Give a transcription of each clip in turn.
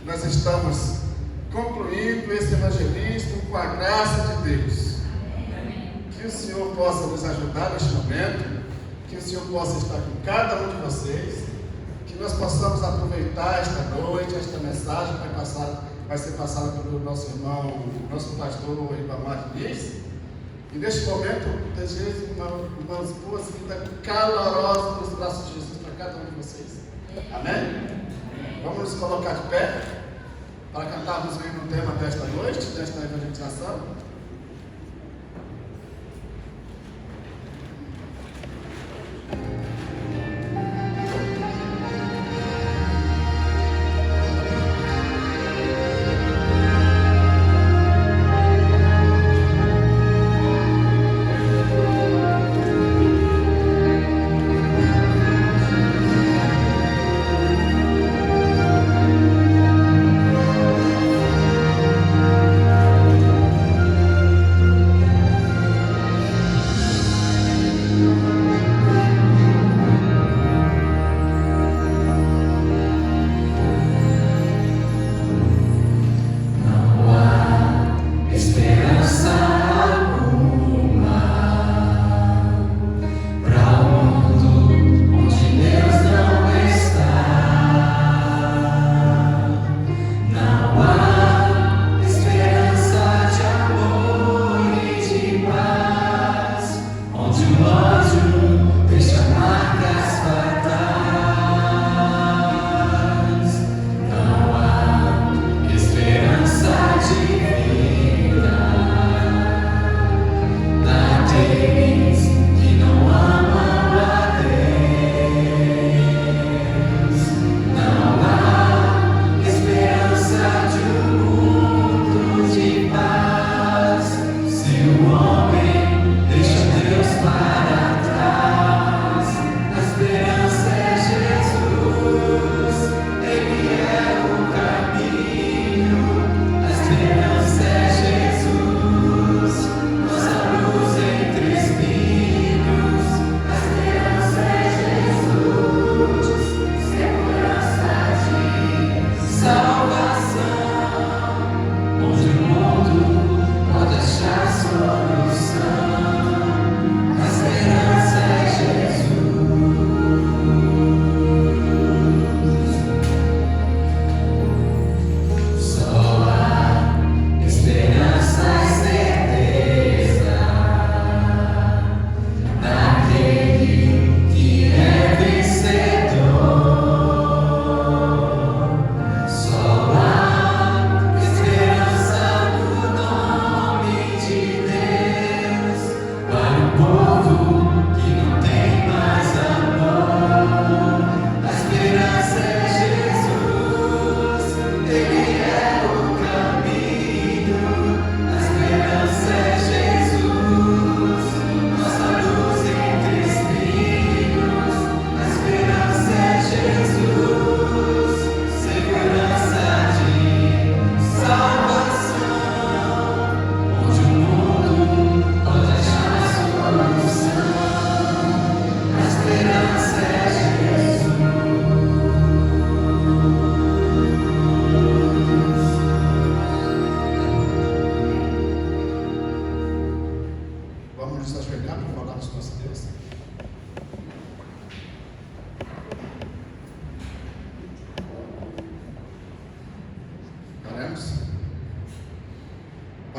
nós estamos concluindo esse evangelismo com a graça de Deus. Que o Senhor possa nos ajudar neste momento, que o Senhor possa estar com cada um de vocês, que nós possamos aproveitar esta noite, esta mensagem vai ser passada pelo nosso irmão, nosso pastor Ribamar Diniz. E neste momento, desejo umas boas-vindas calorosas nos braços de Jesus para cada um de vocês. Amém? Vamos nos colocar de pé para cantarmos o hino tema desta noite, desta evangelização.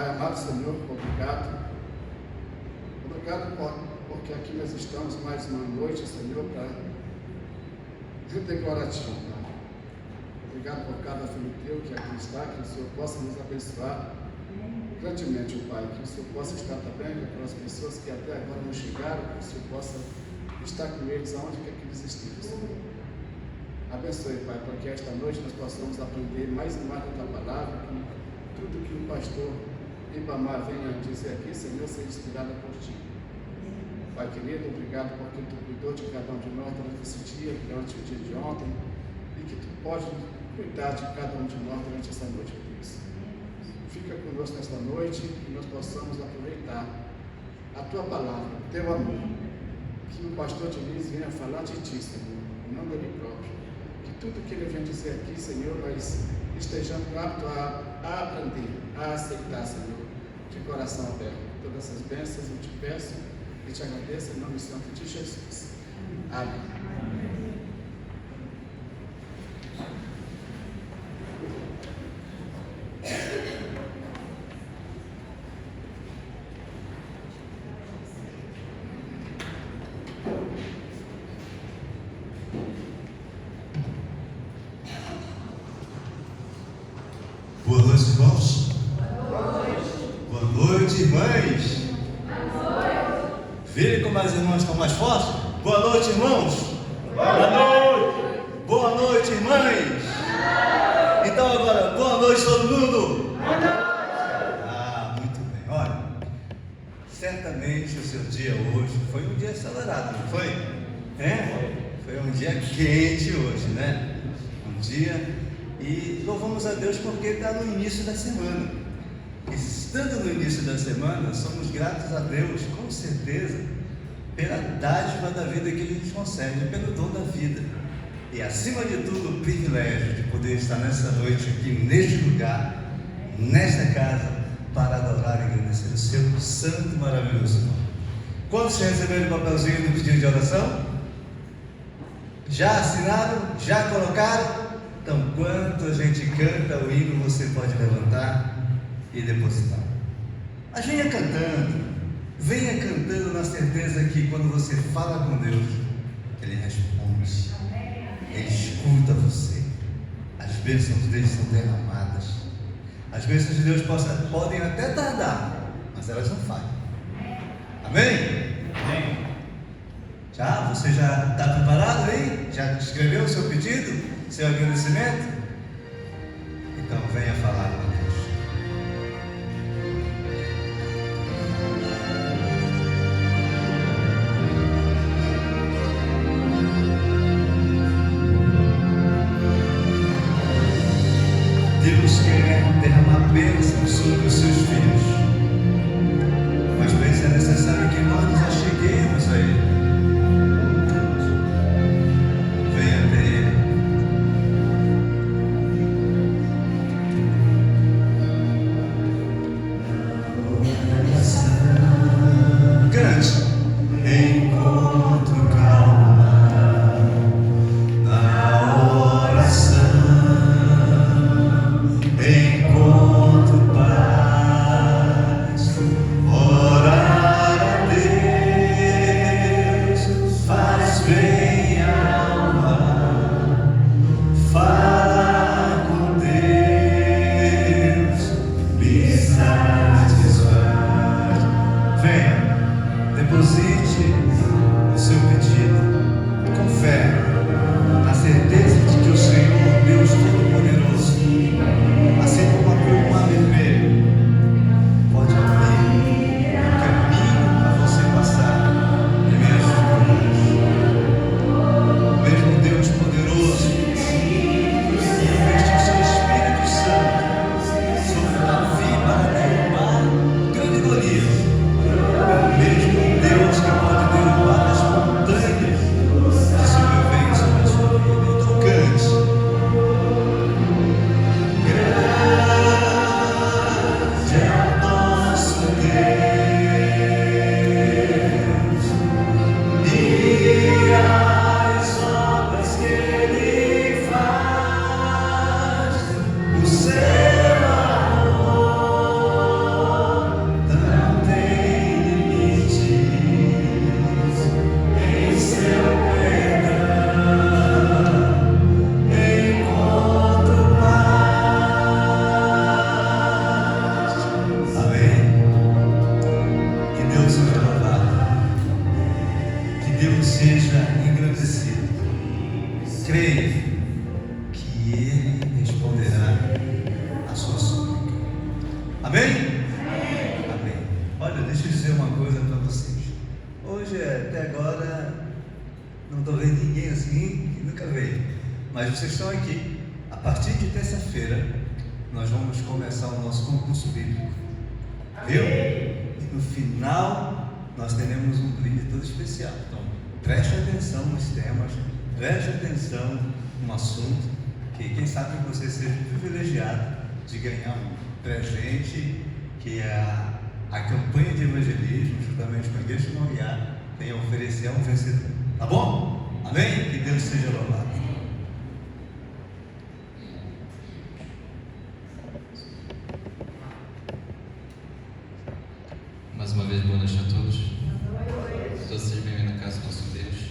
Pai amado Senhor, obrigado. Obrigado porque aqui nós estamos mais uma noite, Senhor, para render glória a Ti, Pai. Obrigado por cada filho Teu que aqui está, que o Senhor possa nos abençoar grandemente, Pai. Que o Senhor possa estar também com aquelas pessoas que até agora não chegaram, que o Senhor possa estar com eles aonde quer que eles estejam, Senhor. Abençoe, Pai, para que esta noite nós possamos aprender mais e mais da Tua palavra, que tudo que o pastor Ribamar venha dizer aqui, Senhor, seja inspirado por Ti. Pai querido, obrigado porque Tu cuidou de cada um de nós durante esse dia, durante o dia de ontem, e que Tu pode cuidar de cada um de nós durante essa noite, Deus. Fica conosco nesta noite e nós possamos aproveitar a Tua palavra, o Teu amor, que o pastor Diniz venha falar de Ti, Senhor, em nome dele próprio. Que tudo que ele vem dizer aqui, Senhor, nós estejamos aptos a aprender, a aceitar, Senhor, de coração aberto. Todas essas bênçãos eu te peço e te agradeço em nome santo de Jesus. Amém. Boa noite, irmãos. Boa noite, irmãs. Virem como as irmãs estão mais fortes. Boa noite, irmãos. Boa noite. Boa noite, irmãs. Então agora, boa noite todo mundo. Boa noite. Ah, muito bem. Olha, certamente o seu dia hoje foi um dia acelerado, não foi? Foi um dia quente hoje, né? Um dia... E louvamos a Deus porque está no início da semana. E estando no início da semana, somos gratos a Deus, com certeza, pela dádiva da vida que Ele nos concede, pelo dom da vida. E acima de tudo, o privilégio de poder estar nessa noite aqui, neste lugar, nesta casa, para adorar e agradecer o seu santo e maravilhoso nome. Quantos receberam o papelzinho do pedido de oração? Já assinaram? Já colocaram? Então, quando a gente canta o hino, você pode levantar e depositar. Mas venha cantando na certeza que quando você fala com Deus, Ele responde, Ele escuta você. As bênçãos dele são derramadas. As bênçãos de Deus podem até tardar, mas elas não falham. Amém? Amém. Você já está preparado aí? Já escreveu o seu pedido? Seu agradecimento? Então venha falar com Deus. Deus quer derramar bênçãos sobre os seus filhos, mas para isso é necessário que nós nos acheguemos a Ele. Vocês estão aqui. A partir de terça-feira nós vamos começar o nosso concurso bíblico, viu? E no final nós teremos um brinde todo especial. Então preste atenção nos temas, preste atenção no assunto, que quem sabe você seja privilegiado beneficiado de ganhar um presente que a campanha de evangelismo, juntamente com a Igreja de Moriá, tem a oferecer a um vencedor. Tá bom? Amém? Que Deus seja louvado. Mais uma vez, boa noite a todos. Todos sejam bem-vindos na casa do nosso Deus.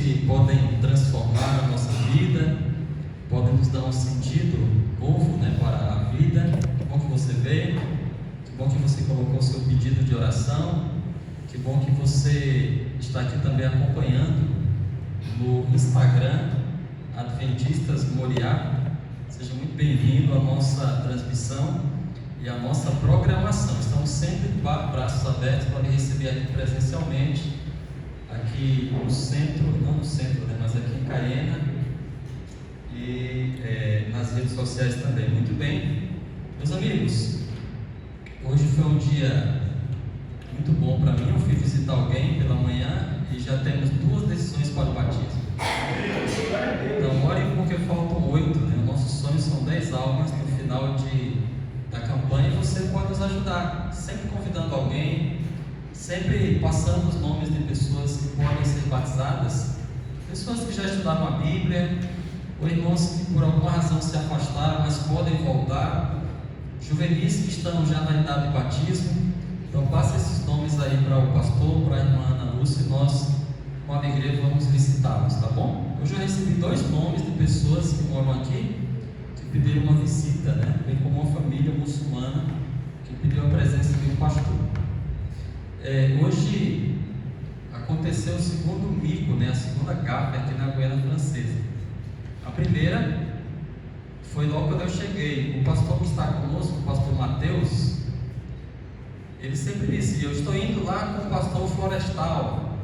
que podem transformar a nossa vida, podem nos dar um sentido novo, né, para a vida. Que bom que você veio, que bom que você colocou o seu pedido de oração, que bom que você está aqui também acompanhando no Instagram, Adventistas Moriá. Seja muito bem-vindo à nossa transmissão e à nossa programação. Estamos sempre de braços abertos para lhe receber aqui presencialmente, aqui no centro, não no centro, né, mas aqui em Caiena e nas redes sociais também. Muito bem, meus amigos, hoje foi um dia muito bom para mim. Eu fui visitar alguém pela manhã e já temos 2 decisões para o batismo. Então, orem porque faltam 8, né? O nosso sonho são 10 almas no final da campanha, e você pode nos ajudar, sempre convidando alguém, sempre passando os nomes de pessoas que podem ser batizadas, pessoas que já estudaram a Bíblia, ou irmãos que por alguma razão se afastaram, mas podem voltar, juvenis que estão já na idade de batismo. Então passe esses nomes aí para o pastor, para a irmã Ana Lúcia, e nós, com a alegria, vamos visitá-los, tá bom? Hoje eu recebi 2 nomes de pessoas que moram aqui, que pediram uma visita, né? Bem como uma família muçulmana que pediu a presença de um pastor. Hoje aconteceu o segundo mico, né? A segunda gafe aqui na Guiana Francesa. A primeira foi logo quando eu cheguei. O pastor que está conosco, o pastor Mateus, ele sempre disse: eu estou indo lá com o pastor florestal,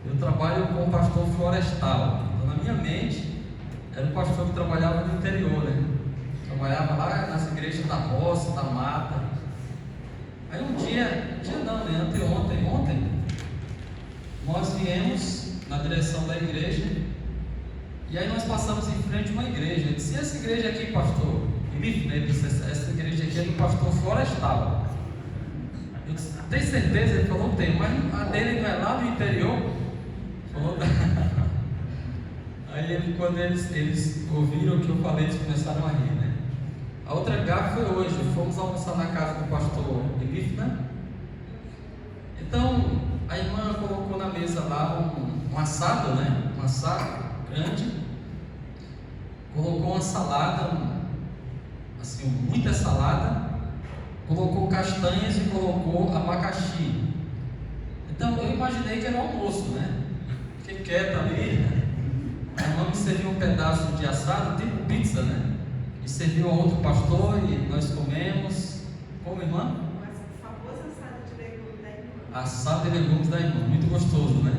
eu trabalho com o pastor florestal. Então, na minha mente, era um pastor que trabalhava no interior, né? Trabalhava lá nas igrejas da roça, da mata. Aí um dia não, né? Ontem, nós viemos na direção da igreja, e aí nós passamos em frente a uma igreja. Eu disse: essa igreja aqui, pastor? Ele disse: essa igreja aqui é do pastor florestal. Eu disse: tem certeza? Ele falou: tem, mas a dele não é lá no interior? Falou: aí quando eles ouviram o que eu falei, eles começaram a rir, né? A outra gafe foi hoje. Fomos almoçar na casa do pastor Elifna. Então a irmã colocou na mesa lá um assado, né? Um assado grande. Colocou uma salada, assim, muita salada. Colocou castanhas e colocou abacaxi. Então eu imaginei que era almoço, né? Fiquei quieta ali. A irmã me serviu um pedaço de assado, tipo pizza, né? E serviu a outro pastor e nós comemos. Como, irmã? O famoso assado de legumes da irmã. Assado de legumes da irmã, muito gostoso, né?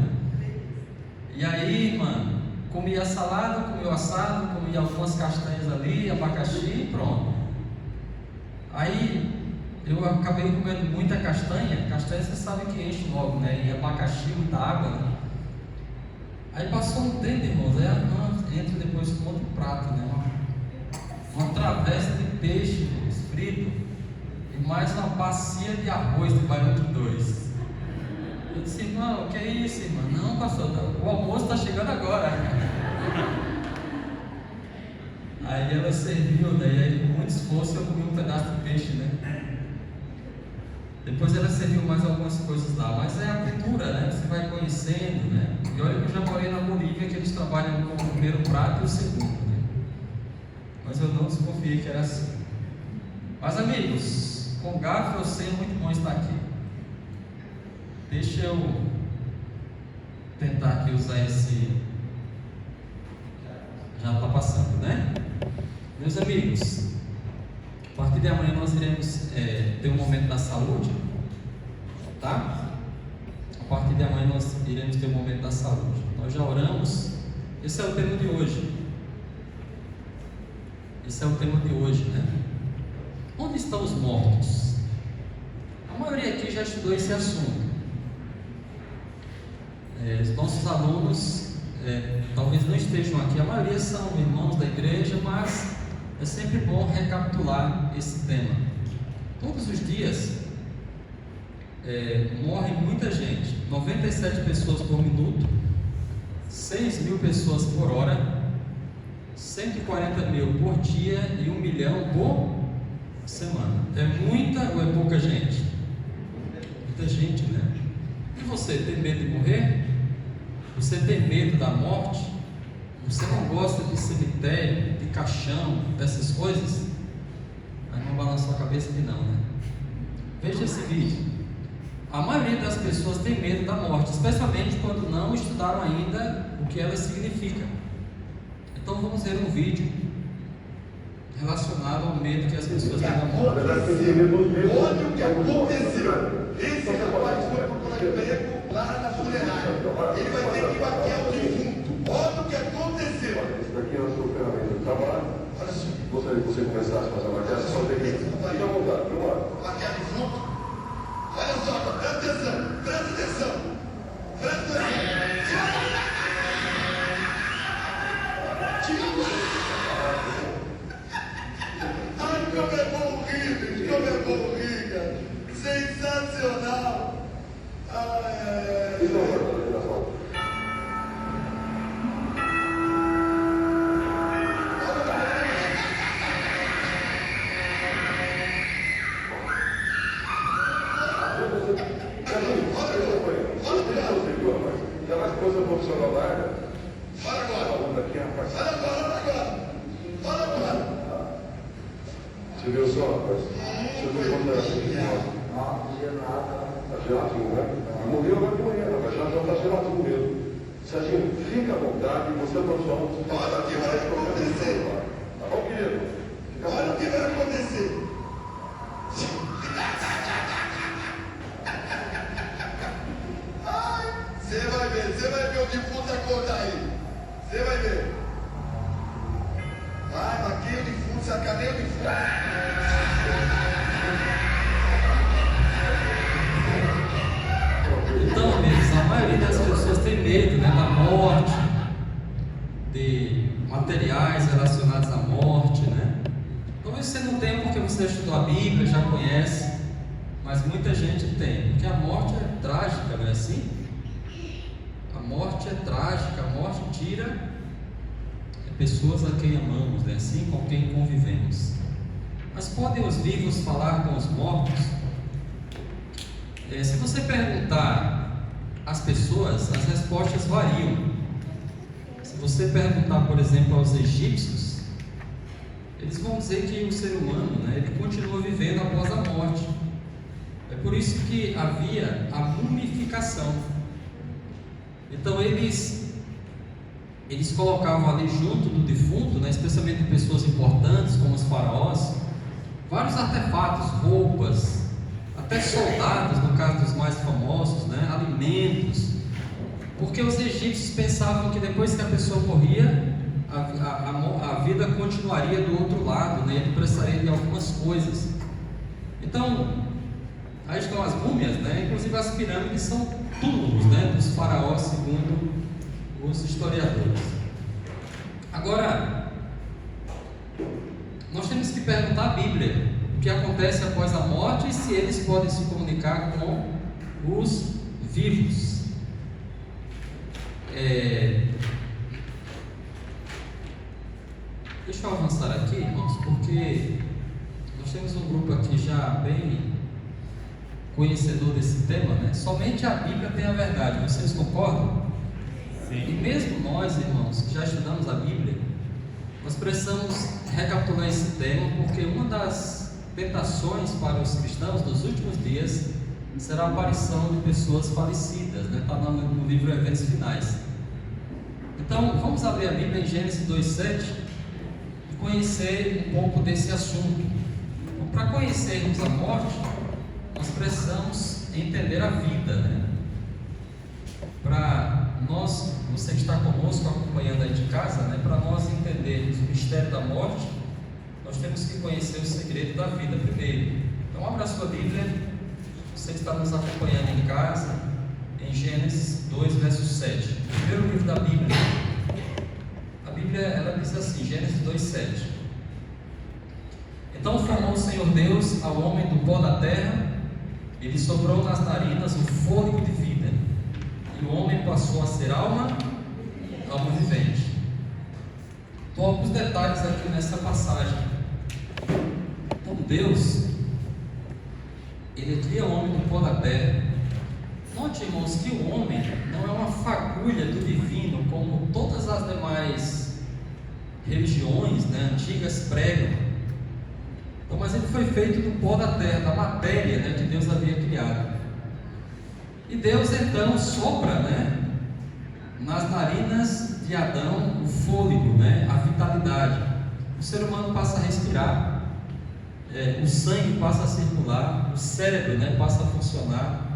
E aí, irmã, comi a salada, comi o assado, comi algumas castanhas ali, abacaxi e pronto. Aí eu acabei comendo muita castanha. Castanha você sabe que enche logo, né? E abacaxi, muita água, né? Aí passou um tempo, irmãos, aí a irmã entra depois com outro prato, né? Uma travessa de peixe frito e mais uma bacia de arroz de baião de 2. Eu disse: irmão, o que é isso, irmã? Não, pastor, o almoço está chegando agora. Aí ela serviu, né? E aí, com muito esforço, eu comi um pedaço de peixe, né? Depois ela serviu mais algumas coisas lá, mas é a cultura, né? Você vai conhecendo, né? E olha que eu já morei na Bolívia, que eles trabalham com o primeiro prato e o segundo, né? Mas eu não desconfiei que era assim. Mas, amigos, com gafe eu sei, é muito bom estar aqui. Deixa eu tentar aqui usar esse. Já está passando, né? Meus amigos, a partir de amanhã nós iremos ter um momento da saúde, tá? A partir de amanhã nós iremos ter um momento da saúde. Nós já oramos. Esse é o tema de hoje. Esse é o tema de hoje, né? Onde estão os mortos? A maioria aqui já estudou esse assunto. Os nossos alunos talvez não estejam aqui. A maioria são irmãos da igreja, mas é sempre bom recapitular esse tema. Todos os dias morre muita gente. 97 pessoas por minuto, 6.000 pessoas por hora, 140 mil por dia e 1 milhão por semana. É muita ou é pouca gente? Muita gente, né? E você tem medo de morrer? você tem medo da morte, você não gosta de cemitério, de caixão, dessas coisas, aí não balança a cabeça que não, né? Veja esse vídeo. A maioria das pessoas tem medo da morte, especialmente quando não estudaram ainda o que ela significa. Então vamos ver um vídeo relacionado ao medo que as pessoas têm da morte. Olha o que aconteceu. Esse rapaz foi procurar emprego lá na funerária. Ele vai ter que bater o defunto. Olha o que aconteceu. Isso daqui é a sua ferramenta de trabalho. Gostaria que você começasse a fazer uma maquiagem. Só tem que ficar à vontade, vamos lá. Maquiar defunto. Olha só, presta atenção. Presta atenção. Presta atenção. Ai, como é bom rir, bicho. Como é bom rir, cara. Sensacional. Ai, ai, ai. Então, coordenação. Já mais coisa profissional larga. Olha agora. Daqui a parte. Olha agora, olha agora. Olha agora. Você viu só, rapaz? Você viu quando era assim? Não tinha nada. Tá geladinho, né? Morreu agora de manhã, rapaz. Já tá geladinho mesmo. Serginho, fica à vontade. Você é profissional. Olha o que vai acontecer. Tá bom, querido? Olha o que vai acontecer. Ai, você vai ver o defunto acordar aí. Você vai ver. Vai, maquei o defunto, sacanei o defunto. Então, amigos, a maioria das pessoas tem medo, né, da morte, de materiais relacionados à morte, né? Talvez você não tenha porque você estudou a Bíblia, já conhece, mas muita gente tem, porque a morte é trágica, não é assim? A morte é trágica, a morte tira pessoas a quem amamos, né? Assim, com quem convivemos. Mas podem os vivos falar com os mortos? Se você perguntar às pessoas, as respostas variam. Se você perguntar, por exemplo, aos egípcios, eles vão dizer que o ser humano, né, ele continua vivendo após a morte. É por isso que havia a mumificação. Então eles colocavam ali junto do defunto, né, especialmente pessoas importantes como os faraós, vários artefatos, roupas, até soldados, no caso dos mais famosos, né, alimentos, porque os egípcios pensavam que depois que a pessoa morria, a vida continuaria do outro lado, né, ele precisaria de algumas coisas. Então, aí estão as múmias, né, inclusive as pirâmides são túmulos, né, dos faraós, segundo os historiadores. Agora, nós temos que perguntar à Bíblia o que acontece após a morte e se eles podem se comunicar com os vivos. Deixa eu avançar aqui, irmãos, porque nós temos um grupo aqui já bem conhecedor desse tema, né? Somente a Bíblia tem a verdade, vocês concordam? Sim. E mesmo nós, irmãos, que já estudamos a Bíblia, nós precisamos recapitular esse tema, porque uma das tentações para os cristãos dos últimos dias será a aparição de pessoas falecidas, né? Está no livro Eventos Finais. Então, vamos abrir a Bíblia em Gênesis 2:7 e conhecer um pouco desse assunto. Então, para conhecermos a morte, nós precisamos entender a vida, né? Para nós, você que está conosco acompanhando aí de casa, né? Para nós entendermos o mistério da morte, nós temos que conhecer o segredo da vida primeiro. Então, abra a sua Bíblia, você que está nos acompanhando em casa, em Gênesis 2, verso 7. O primeiro livro da Bíblia. A Bíblia, ela diz assim, Gênesis 2:7. Então formou o Senhor Deus ao homem do pó da terra, e lhe soprou nas narinas o fôlego de vida, e o homem passou a ser alma vivente. Então, alguns detalhes aqui nessa passagem. Então, Deus, Ele cria o homem do pó da terra. Note, irmãos, que o homem não é uma fagulha fagulha do divino, como todas as demais religiões, né, antigas pregam. Então, mas ele foi feito do pó da terra, da matéria, né, que Deus havia criado. E Deus então sopra, né, nas narinas de Adão o fôlego, né, a vitalidade. O ser humano passa a respirar, o sangue passa a circular, o cérebro, né, passa a funcionar,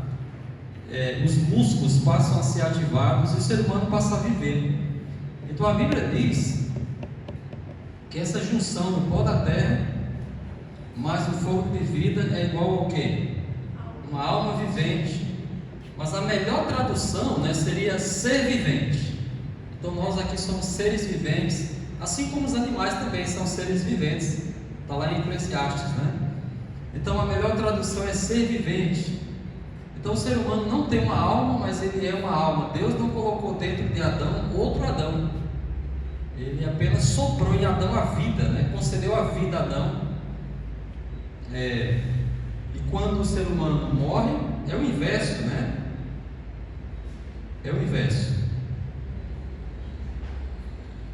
os músculos passam a ser ativados e o ser humano passa a viver. Então a Bíblia diz que essa junção do pó da terra mais o fogo de vida é igual ao quê? Uma alma vivente. Mas a melhor tradução, né, seria ser vivente. Então nós aqui somos seres viventes, assim como os animais também são seres viventes. Está lá em Eclesiastes, né? Então a melhor tradução é ser vivente. Então o ser humano não tem uma alma, mas ele é uma alma. Deus não colocou dentro de Adão outro Adão. Ele apenas soprou em Adão a vida, né? Concedeu a vida a Adão. E quando o ser humano morre, é o inverso, né? É o inverso.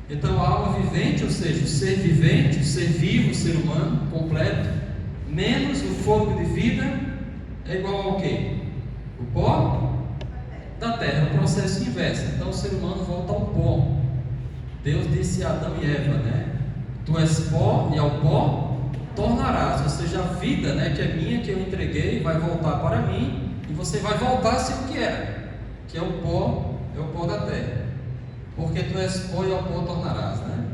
Então a alma vivente, ou seja, o ser vivente, o ser vivo, o ser humano completo, menos o fogo de vida, é igual ao quê? O pó da terra, o processo inverso. Então o ser humano volta ao pó. Deus disse a Adão e Eva, né? Tu és pó e ao pó tornarás. Ou seja, a vida, né, que é minha, que eu entreguei, vai voltar para mim e você vai voltar a ser o que era, que é o pó da terra. Porque tu és pó e ao pó tornarás, né?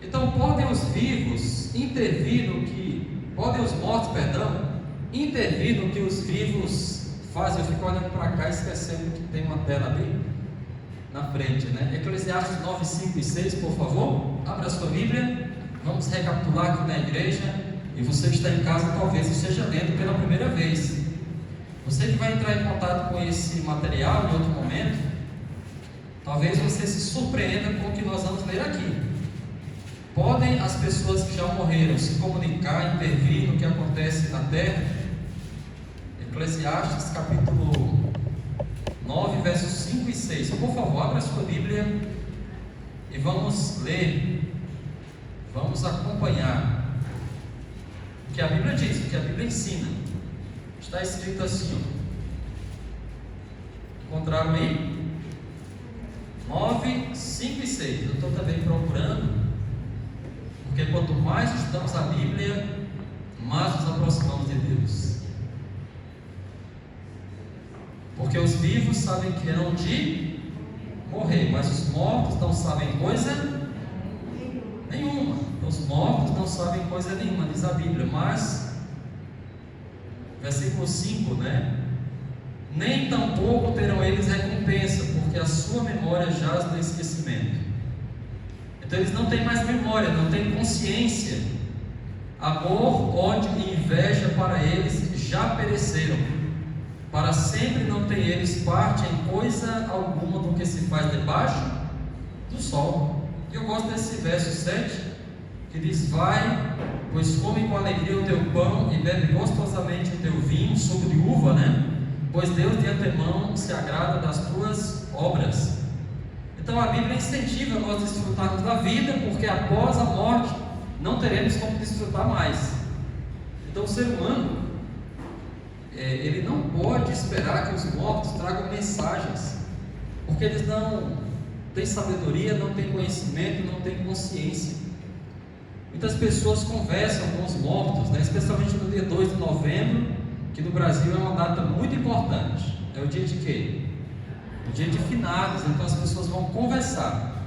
Então podem os vivos intervir no que, podem os mortos, perdão, intervir no que os vivos fazem. Eu fico olhando para cá esquecendo que tem uma tela ali na frente, né? Eclesiastes 9, 5 e 6, por favor, abra a sua Bíblia, vamos recapitular aqui na igreja, e você que está em casa talvez esteja lendo pela primeira vez. Você que vai entrar em contato com esse material em outro momento, talvez você se surpreenda com o que nós vamos ler aqui. Podem as pessoas que já morreram se comunicar, intervir no que acontece na terra? Eclesiastes capítulo 9, versos 5 e 6. Por favor, abra a sua Bíblia e vamos ler, vamos acompanhar o que a Bíblia diz, o que a Bíblia ensina. Está escrito assim, ó. Encontraram aí? 9, 5 e 6. Eu estou também procurando, porque quanto mais estudamos a Bíblia, mais nos aproximamos de Deus. Porque os vivos sabem que hão de morrer, mas os mortos não sabem coisa nenhuma. Os mortos não sabem coisa nenhuma, diz a Bíblia. Mas, versículo 5, né? Nem tampouco terão eles recompensa, porque a sua memória jaz no esquecimento. Então eles não têm mais memória, não têm consciência. Amor, ódio e inveja para eles já pereceram. Para sempre não tem eles parte em coisa alguma do que se faz debaixo do sol. E eu gosto desse verso 7, que diz: vai, pois come com alegria o teu pão e bebe gostosamente o teu vinho, suco de uva, né? Pois Deus de antemão se agrada das tuas obras. Então a Bíblia incentiva nós desfrutarmos da vida, porque após a morte não teremos como desfrutar mais. Então o ser humano, ele não pode esperar que os mortos tragam mensagens, porque eles não têm sabedoria, não têm conhecimento, não têm consciência. Muitas pessoas conversam com os mortos, né? Especialmente no dia 2 de novembro, que no Brasil é uma data muito importante. É o dia de quê? O dia de finados. Então as pessoas vão conversar.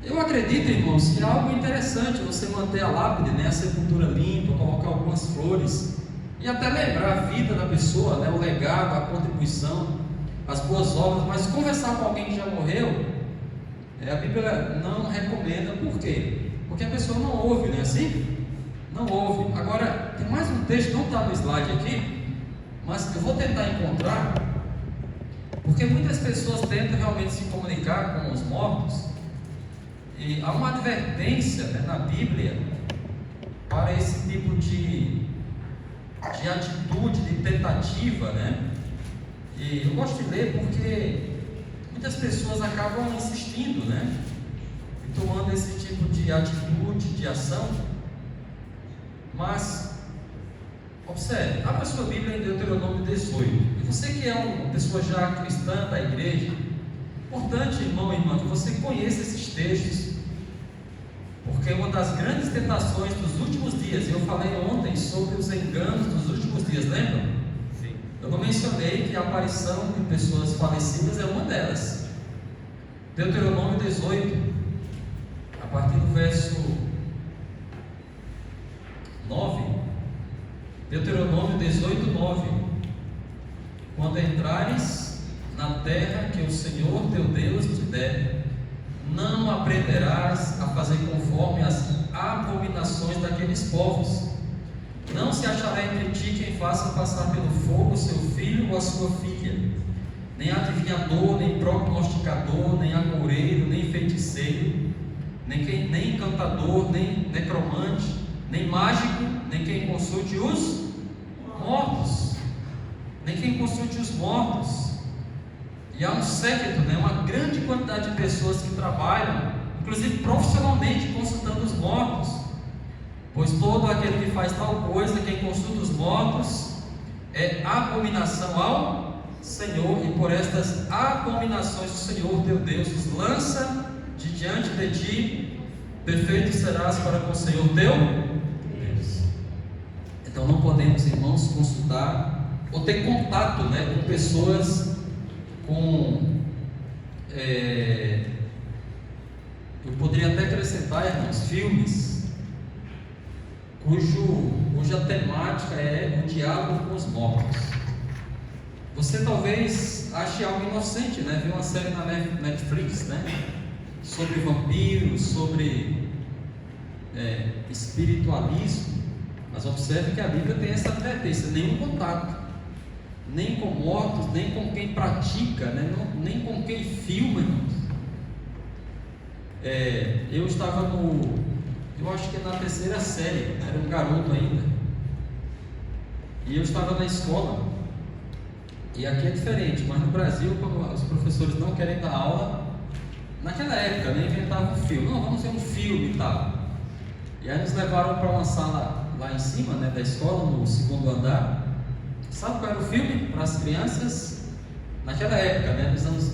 Eu acredito, irmãos, que é algo interessante você manter a lápide, né? A sepultura limpa, colocar algumas flores e até lembrar a vida da pessoa, né? O legado, a contribuição, as boas obras. Mas conversar com alguém que já morreu, a Bíblia não recomenda. Por quê? Porque a pessoa não ouve, não é assim? Não ouve. Agora, tem mais um texto, não está no slide aqui, mas eu vou tentar encontrar, porque muitas pessoas tentam realmente se comunicar com os mortos, e há uma advertência, né, na Bíblia para esse tipo de atitude, de tentativa, né? E eu gosto de ler porque muitas pessoas acabam insistindo, né? E tomando esse tipo de atitude, de ação. Mas, observe, abra sua Bíblia em Deuteronômio 18. E você que é uma pessoa já cristã da igreja, importante, irmão e irmã, que você conheça esses textos, porque uma das grandes tentações dos últimos dias, eu falei ontem sobre os enganos dos últimos dias, lembram? Sim. Eu não mencionei que a aparição de pessoas falecidas é uma delas. Deuteronômio 18, a partir do verso 9. Deuteronômio 18, 9. Quando entrares na terra que o Senhor teu Deus te der, não aprenderás a fazer conforme as abominações daqueles povos. Não se achará entre ti quem faça passar pelo fogo seu filho ou a sua filha, nem adivinhador, nem prognosticador, nem agoureiro, nem feiticeiro, nem encantador, nem necromante, nem mágico, nem quem consulte os mortos. Nem quem consulte os mortos. E há um séquito, né, uma grande quantidade de pessoas que trabalham, inclusive profissionalmente, consultando os mortos. Pois todo aquele que faz tal coisa, quem consulta os mortos, é abominação ao Senhor, e por estas abominações o Senhor teu Deus os lança de diante de ti. Perfeito serás para com o Senhor teu Deus. Então não podemos, irmãos, consultar ou ter contato, né, com pessoas com eu poderia até acrescentar, irmãos, filmes cuja temática é o diálogo com os mortos. Você talvez ache algo inocente, né? Ver uma série na Netflix, né? Sobre vampiros, sobre espiritualismo. Mas observe que a Bíblia tem essa advertência: nenhum contato, nem com mortos, nem com quem pratica, né? Nem com quem filma, irmãos. Eu estava eu acho que na terceira série, era um garoto ainda, e eu estava na escola. E aqui é diferente, mas no Brasil, quando os professores não querem dar aula, naquela época, né, inventavam um filme. Não, vamos ver um filme e tal. E aí nos levaram para uma sala lá em cima, né, da escola, no segundo andar. Sabe qual era o filme para as crianças? Naquela época, né, nos anos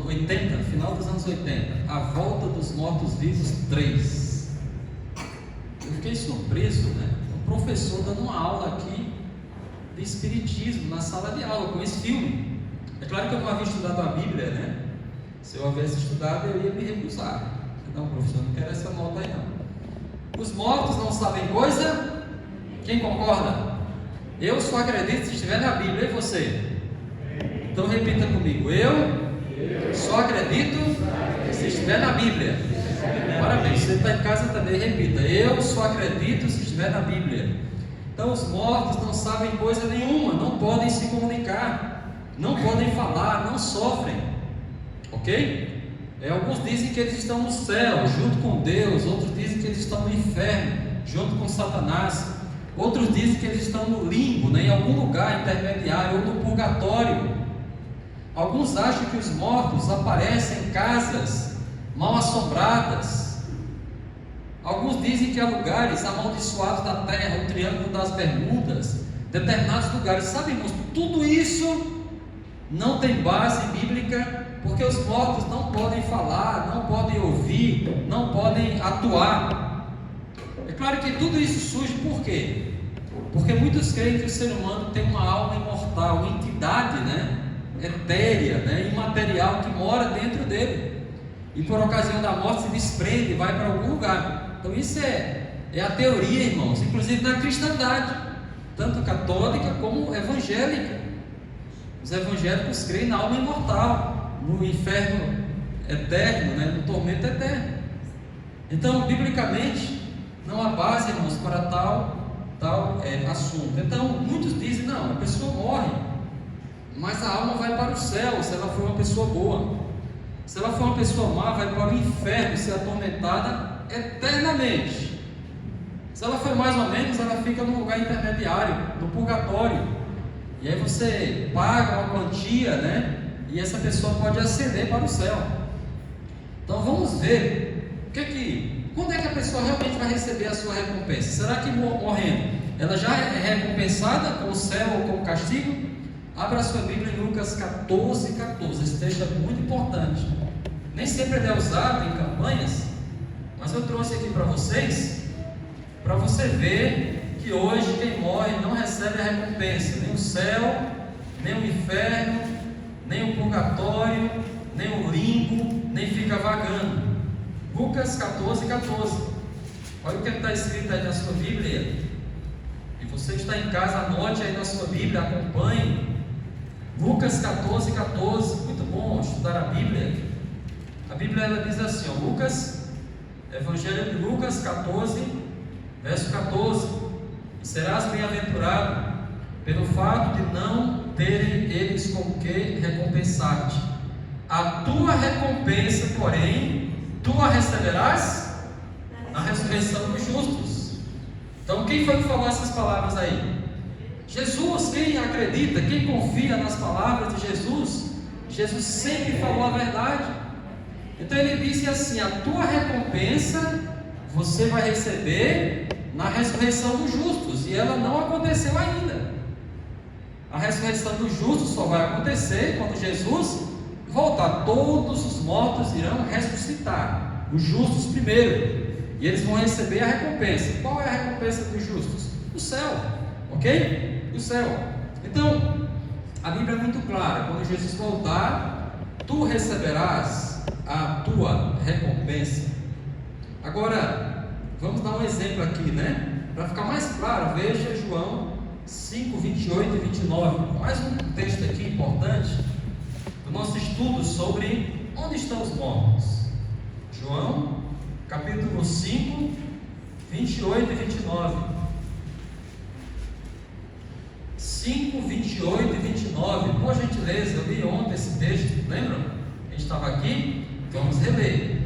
80, final dos anos 80, A Volta dos Mortos-Vivos 3. Eu fiquei surpreso, né? Um professor dando uma aula aqui de espiritismo na sala de aula com esse filme. É claro que eu não havia estudado a Bíblia, né? Se eu houvesse estudado, eu ia me recusar. Não, professor, não quero essa nota aí não. Os mortos não sabem coisa? Quem concorda? Eu só acredito se estiver na Bíblia. E você? Então repita comigo: eu só acredito se estiver na Bíblia. Parabéns, você está em casa também, repita: eu só acredito se estiver na Bíblia. Então os mortos não sabem coisa nenhuma, não podem se comunicar, não podem falar, não sofrem, ok? Alguns dizem que eles estão no céu, junto com Deus. Outros dizem que eles estão no inferno, junto com Satanás. Outros dizem que eles estão no limbo, né, em algum lugar intermediário, ou no purgatório. Alguns acham que os mortos aparecem em casas mal assombradas. Alguns dizem que há lugares amaldiçoados da terra, o Triângulo das Bermudas, determinados lugares. Sabe, irmãos, tudo isso não tem base bíblica, porque os mortos não podem falar, não podem ouvir, não podem atuar. É claro que tudo isso surge por quê? Porque muitos creem que o ser humano tem uma alma imortal, uma entidade, né, etérea, né, imaterial, que mora dentro dele, e por ocasião da morte se desprende e vai para algum lugar. Então isso é a teoria, irmãos, inclusive na cristandade, tanto católica como evangélica. Os evangélicos creem na alma imortal, no inferno eterno, né, no tormento eterno. Então, biblicamente, não há base, irmãos, para tal assunto. Então, muitos dizem: não, a pessoa morre, mas a alma vai para o céu se ela for uma pessoa boa. Se ela for uma pessoa má, vai para o inferno, ser atormentada eternamente. Se ela for mais ou menos, ela fica num lugar intermediário, no purgatório. E aí você paga uma quantia, né, e essa pessoa pode ascender para o céu. Então vamos ver quando é que a pessoa realmente vai receber a sua recompensa. Será que morrendo ela já é recompensada com o céu ou com o castigo? Abra a sua Bíblia em Lucas 14:14. Esse texto é muito importante. Nem sempre ele é usado em campanhas, mas eu trouxe aqui para vocês, para você ver que hoje quem morre não recebe a recompensa, nem o céu, nem o inferno, nem o purgatório, nem o limbo, nem fica vagando. Lucas 14:14. Olha o que está escrito aí na sua Bíblia. E você que está em casa, anote aí na sua Bíblia, acompanhe. Lucas 14:14. Muito bom estudar a Bíblia. A Bíblia ela diz assim, Evangelho de Lucas 14, verso 14: e serás bem-aventurado pelo fato de não terem eles com que recompensar-te. A tua recompensa, porém, tu a receberás na ressurreição dos justos. Então, quem foi que falou essas palavras aí? Jesus. Quem acredita, quem confia nas palavras de Jesus, Jesus sempre falou a verdade. Então ele disse assim: a tua recompensa você vai receber na ressurreição dos justos, e ela não aconteceu ainda. A ressurreição dos justos só vai acontecer quando Jesus voltar. Todos os mortos irão ressuscitar, os justos primeiro, e eles vão receber a recompensa. Qual é a recompensa dos justos? O céu, ok? O céu. Então, a Bíblia é muito clara: quando Jesus voltar, tu receberás a tua recompensa. Agora, vamos dar um exemplo aqui, né? Para ficar mais claro, veja João 5, 28 e 29. Mais um texto aqui importante do nosso estudo sobre onde estão os mortos. João, capítulo 5, 28 e 29. 5, 28 e 29. Por gentileza, eu li ontem esse texto, lembram? A gente estava aqui. Vamos reler.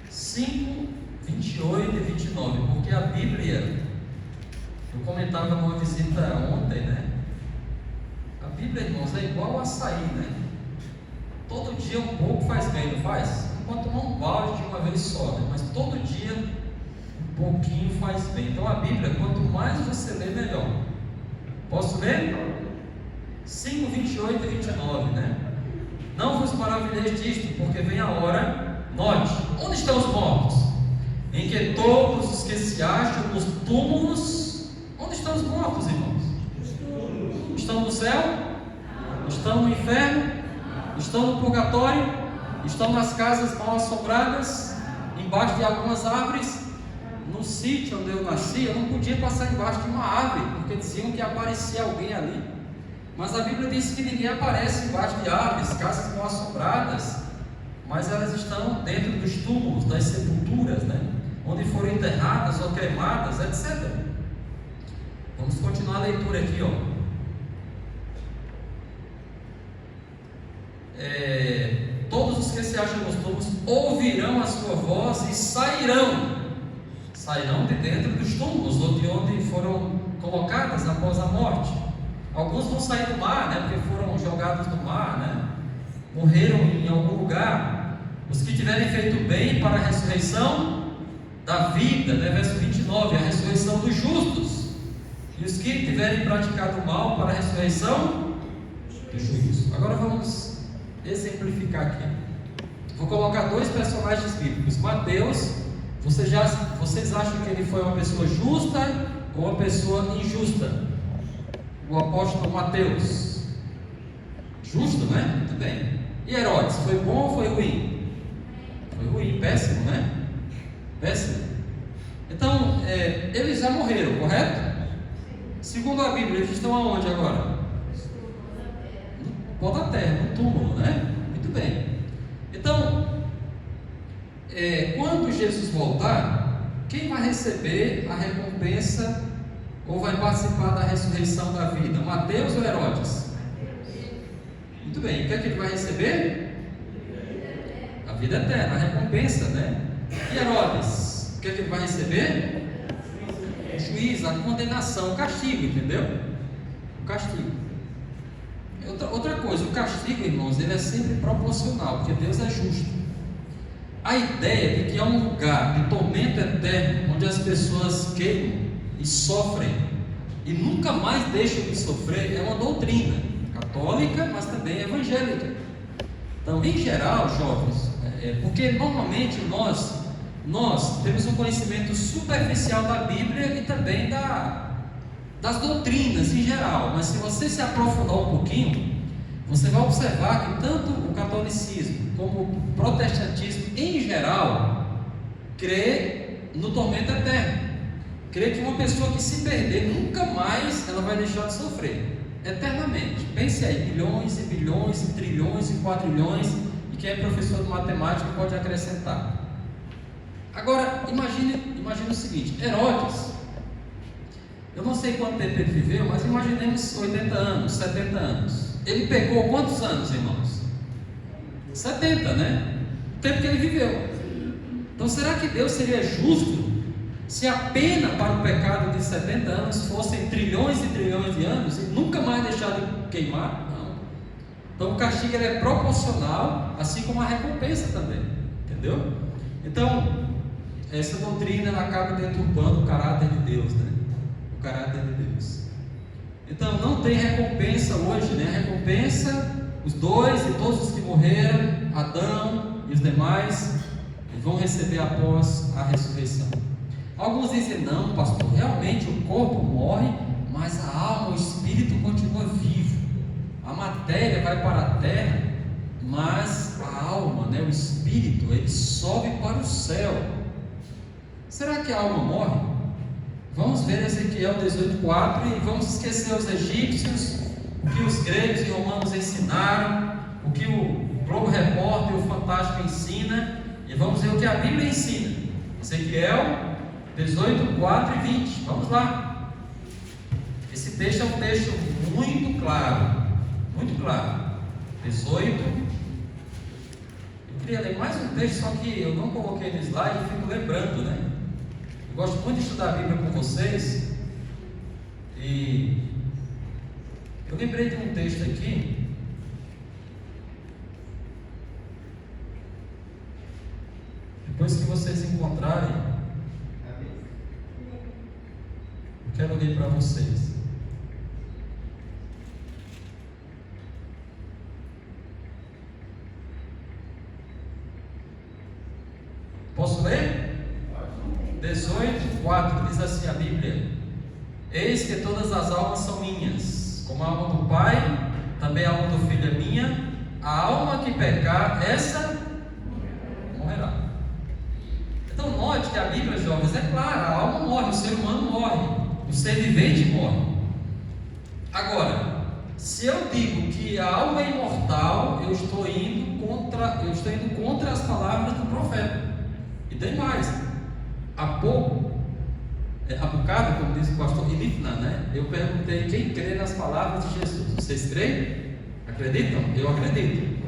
5, 28 e 29. Porque a Bíblia, eu comentava numa visita ontem, né? A Bíblia, irmãos, é igual ao açaí, né? Todo dia um pouco faz bem, não faz? Não pode tomar um balde de uma vez só, né? Mas todo dia um pouquinho faz bem. Então a Bíblia, quanto mais você lê, melhor. Posso ler? 5, 28 e 29, né? Não vos maravilheis disto, porque vem a hora, note, onde estão os mortos? Em que todos os que se acham nos túmulos, onde estão os mortos, irmãos? Estão no céu? Estão no inferno? Estão no purgatório? Estão nas casas mal assombradas? Embaixo de algumas árvores? No sítio onde eu nasci, eu não podia passar embaixo de uma árvore, porque diziam que aparecia alguém ali. Mas a Bíblia diz que ninguém aparece embaixo de árvores, casas mal assombradas, mas elas estão dentro dos túmulos, das sepulturas, né? Onde foram enterradas ou cremadas, etc. Vamos continuar a leitura aqui, ó. Todos os que se acham nos túmulos ouvirão a sua voz e sairão de dentro dos túmulos, ou de onde foram colocadas após a morte. Alguns vão sair do mar, né? Porque foram jogados no mar, né? Morreram em algum lugar. Os que tiverem feito bem para a ressurreição da vida, né? Verso 29, a ressurreição dos justos. E os que tiverem praticado mal para a ressurreição do juízo. Agora vamos exemplificar aqui. Vou colocar dois personagens bíblicos. Mateus, vocês acham que ele foi uma pessoa justa ou uma pessoa injusta? O apóstolo Mateus, justo, né? Muito bem. E Herodes, foi bom ou foi ruim? Foi ruim, péssimo, né? Péssimo. Então, eles já morreram, correto? Segundo a Bíblia, eles estão aonde agora? No pó da terra, no túmulo, né? Muito bem. Então, quando Jesus voltar, quem vai receber a recompensa ou vai participar da ressurreição da vida? Mateus ou Herodes? Muito bem, o que é que ele vai receber? A vida eterna, a recompensa, né? E Herodes, o que é que ele vai receber? O juízo, a condenação, o castigo, entendeu? O castigo. Outra coisa, o castigo, irmãos, ele é sempre proporcional, porque Deus é justo. A ideia de que há um lugar de tormento eterno, onde as pessoas queimam e sofrem e nunca mais deixam de sofrer, é uma doutrina católica, mas também evangélica. Então, em geral, jovens, porque normalmente nós temos um conhecimento superficial da Bíblia e também das doutrinas em geral, mas se você se aprofundar um pouquinho, você vai observar que tanto o catolicismo como o protestantismo em geral crê no tormento eterno, crê que uma pessoa que se perder nunca mais ela vai deixar de sofrer eternamente. Pense aí, bilhões e bilhões e trilhões e quadrilhões, e quem é professor de matemática pode acrescentar. Agora, imagine o seguinte: Herodes, eu não sei quanto tempo ele viveu, mas imaginemos 80 anos, 70 anos. Ele pegou quantos anos, irmãos? 70, né? O tempo que ele viveu. Então, será que Deus seria justo se a pena para o pecado de 70 anos fossem trilhões e trilhões de anos e nunca mais deixar de queimar? Não. Então, o castigo ele é proporcional, assim como a recompensa também. Entendeu? Então, essa doutrina ela acaba deturpando o caráter de Deus, né? O caráter de Deus. Então não tem recompensa hoje, né? A recompensa, os dois e todos os que morreram, Adão e os demais, vão receber após a ressurreição. Alguns dizem: não, pastor, realmente o corpo morre, mas a alma, o espírito continua vivo. A matéria vai para a terra, mas a alma, né, o espírito, ele sobe para o céu. Será que a alma morre? Vamos ver Ezequiel 18:4 e vamos esquecer os egípcios, o que os gregos e romanos ensinaram, o que o Globo Repórter e o Fantástico ensina, e vamos ver o que a Bíblia ensina. Ezequiel 18:4 e 20. Vamos lá. Esse texto é um texto muito claro, muito claro. 18. Eu queria ler mais um texto, só que eu não coloquei no slide, eu fico lembrando, né? Eu gosto muito de estudar a Bíblia com vocês, e eu lembrei de um texto aqui. Depois que vocês encontrarem, eu quero ler para vocês. Posso ler? 18:4 diz assim a Bíblia: eis que todas as almas são minhas, como a alma do Pai, também a alma do Filho é minha. A alma que pecar, essa morrerá. Então note que a Bíblia, jovens, é clara: a alma morre, o ser humano morre, o ser vivente morre. Agora, se eu digo que a alma é imortal, eu estou indo contra as palavras do profeta. E tem mais. Há bocado, como disse o pastor Ilifna, né? Eu perguntei quem crê nas palavras de Jesus. Vocês creem? Acreditam? Eu acredito.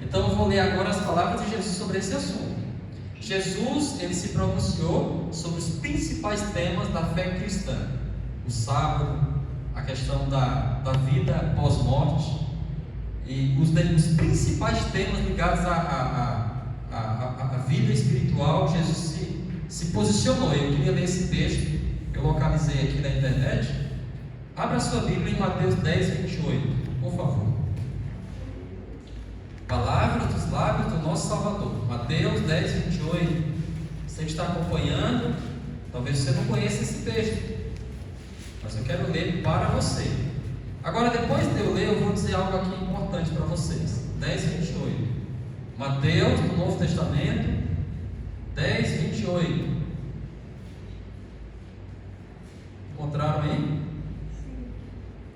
Então eu vou ler agora as palavras de Jesus sobre esse assunto. Jesus, ele se pronunciou sobre os principais temas da fé cristã: o sábado, a questão da vida pós-morte, e os principais temas ligados à vida espiritual. Jesus se posicionou. Eu queria ler esse texto, eu localizei aqui na internet. Abra sua Bíblia em Mateus 10:28, por favor. Palavras dos lábios do nosso Salvador. Mateus 10:28. Você que está acompanhando, talvez você não conheça esse texto, mas eu quero ler para você. Agora, depois de eu ler, eu vou dizer algo aqui importante para vocês. 10:28. Mateus, no Novo Testamento, 10:28. Encontraram aí?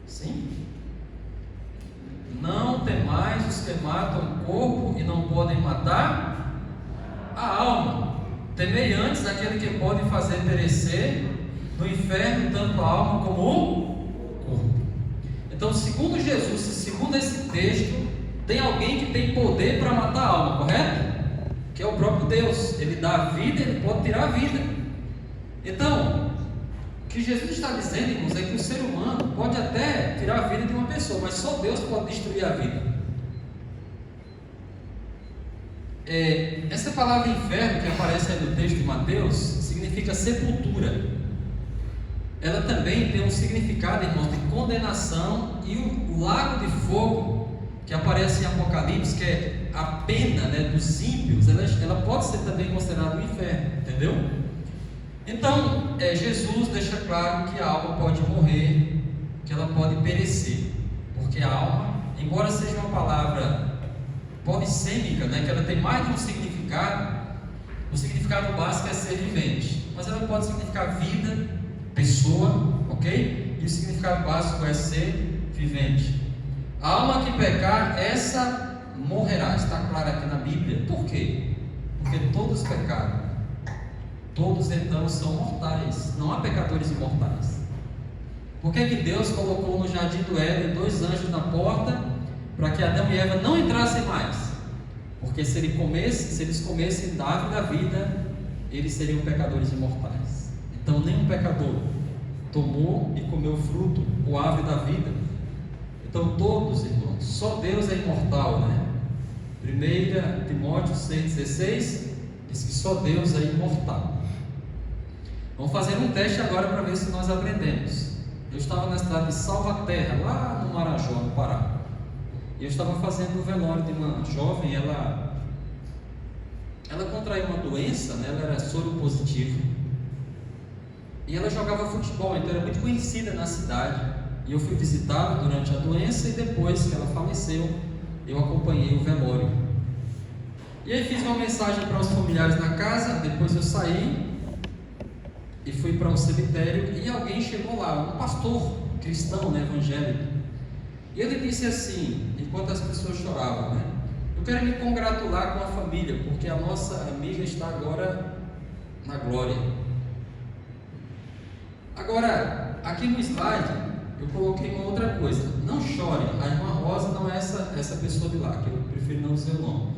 Sim? Não temais os que matam o corpo e não podem matar a alma. Temei antes aquele que pode fazer perecer no inferno tanto a alma como o corpo. Então, segundo Jesus, segundo esse texto, tem alguém que tem poder para matar a alma, correto? Que é o próprio Deus. Ele dá a vida, ele pode tirar a vida. Então, O que Jesus está dizendo, irmãos, é que o ser humano pode até tirar a vida de uma pessoa, mas só Deus pode destruir a vida. Essa palavra inferno que aparece aí no texto de Mateus significa sepultura. Ela também tem um significado, irmãos, de condenação, e o lago de fogo que aparece em Apocalipse, que é a pena, né, dos ímpios, ela pode ser também considerada um inferno, entendeu? Então, Jesus deixa claro que a alma pode morrer, que ela pode perecer, porque a alma, embora seja uma palavra polissêmica, né, que ela tem mais de um significado, o significado básico é ser vivente, mas ela pode significar vida, pessoa, ok? E o significado básico é ser vivente. A alma que pecar, essa morrerá, está claro aqui na Bíblia. Por quê? Porque todos pecaram. Todos então são mortais, não há pecadores imortais. Por que Deus colocou no jardim do Éden 2 anjos na porta para que Adão e Eva não entrassem mais? Porque se eles comessem da árvore da vida, eles seriam pecadores imortais. Então nenhum pecador tomou e comeu o fruto, ou árvore da vida. Então todos, irmãos, só Deus é imortal, né? 1 Timóteo 6,16 diz que só Deus é imortal. Vamos fazer um teste agora para ver se nós aprendemos. Eu estava na cidade de Salvaterra, lá no Marajó, no Pará. E eu estava fazendo o velório de uma jovem. Ela contraiu uma doença, né? Ela era soro positivo. E ela jogava futebol, então era muito conhecida na cidade. E eu fui visitá-la durante a doença, e depois que ela faleceu, eu acompanhei o velório. E aí fiz uma mensagem para os familiares na casa. Depois eu saí e fui para um cemitério, e alguém chegou lá, um pastor cristão, né, evangélico. E ele disse assim, enquanto as pessoas choravam, né: eu quero me congratular com a família, porque a nossa amiga está agora na glória. Agora, aqui no slide, eu coloquei uma outra coisa. Não chore, a irmã Rosa não é essa pessoa de lá, que eu prefiro não dizer o nome.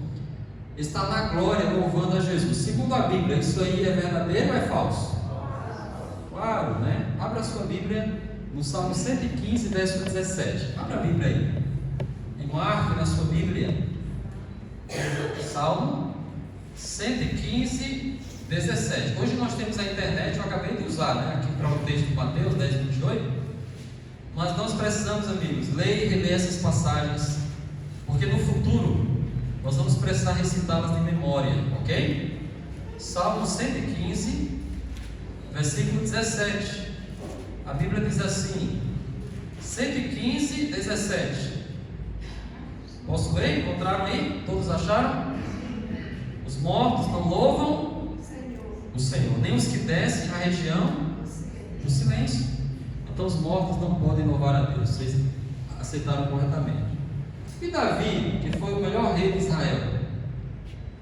Está na glória, louvando a Jesus. Segundo a Bíblia, isso aí é verdadeiro ou é falso? Claro, né? Abra a sua Bíblia no Salmo 115, verso 17. Abra a Bíblia aí. E marque na sua Bíblia Salmo 115, 17. Hoje nós temos a internet, eu acabei de usar, né, aqui para o texto de Mateus 10, 28. Mas nós precisamos, amigos, ler e reler essas passagens, porque no futuro nós vamos precisar recitá-las de memória, ok? Salmo 115, versículo 17. A Bíblia diz assim, 115, 17. Posso ler? Encontraram aí? Todos acharam? Os mortos não louvam o Senhor, nem os que descem à região do silêncio. Então os mortos não podem louvar a Deus. Vocês aceitaram corretamente. E Davi, que foi o melhor rei de Israel,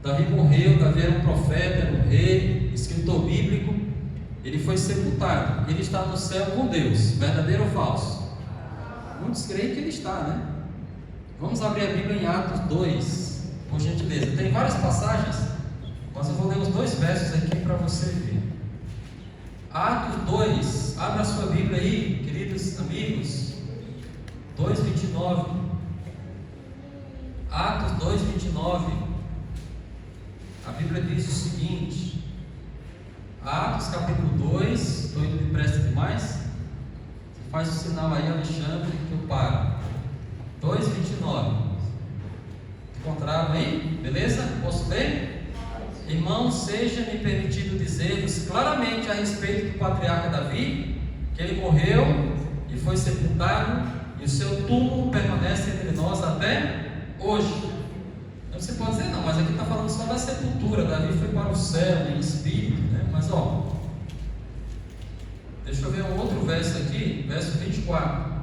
Davi morreu. Davi era um profeta, era um rei, escritor bíblico. Ele foi sepultado. Ele está no céu com Deus. Verdadeiro ou falso? Muitos creem que ele está, né? Vamos abrir a Bíblia em Atos 2, por gentileza. Tem várias passagens, mas eu vou ler os 2 versos aqui para você ver. Atos 2, abra a sua Bíblia aí, queridos amigos. 2:29. Atos 2:29. A Bíblia diz o seguinte. Atos capítulo 2. Estou indo depressa demais? Você faz o sinal aí, Alexandre, que eu paro. 2:29. Encontraram aí? Beleza? Posso ler? Irmãos, seja-me permitido dizer-vos claramente a respeito do patriarca Davi, que ele morreu e foi sepultado, e o seu túmulo permanece entre nós até hoje. Então você pode dizer, não, mas aqui está falando só da sepultura. Davi foi para o céu em espírito, né? Mas ó, deixa eu ver um outro verso aqui, verso 24.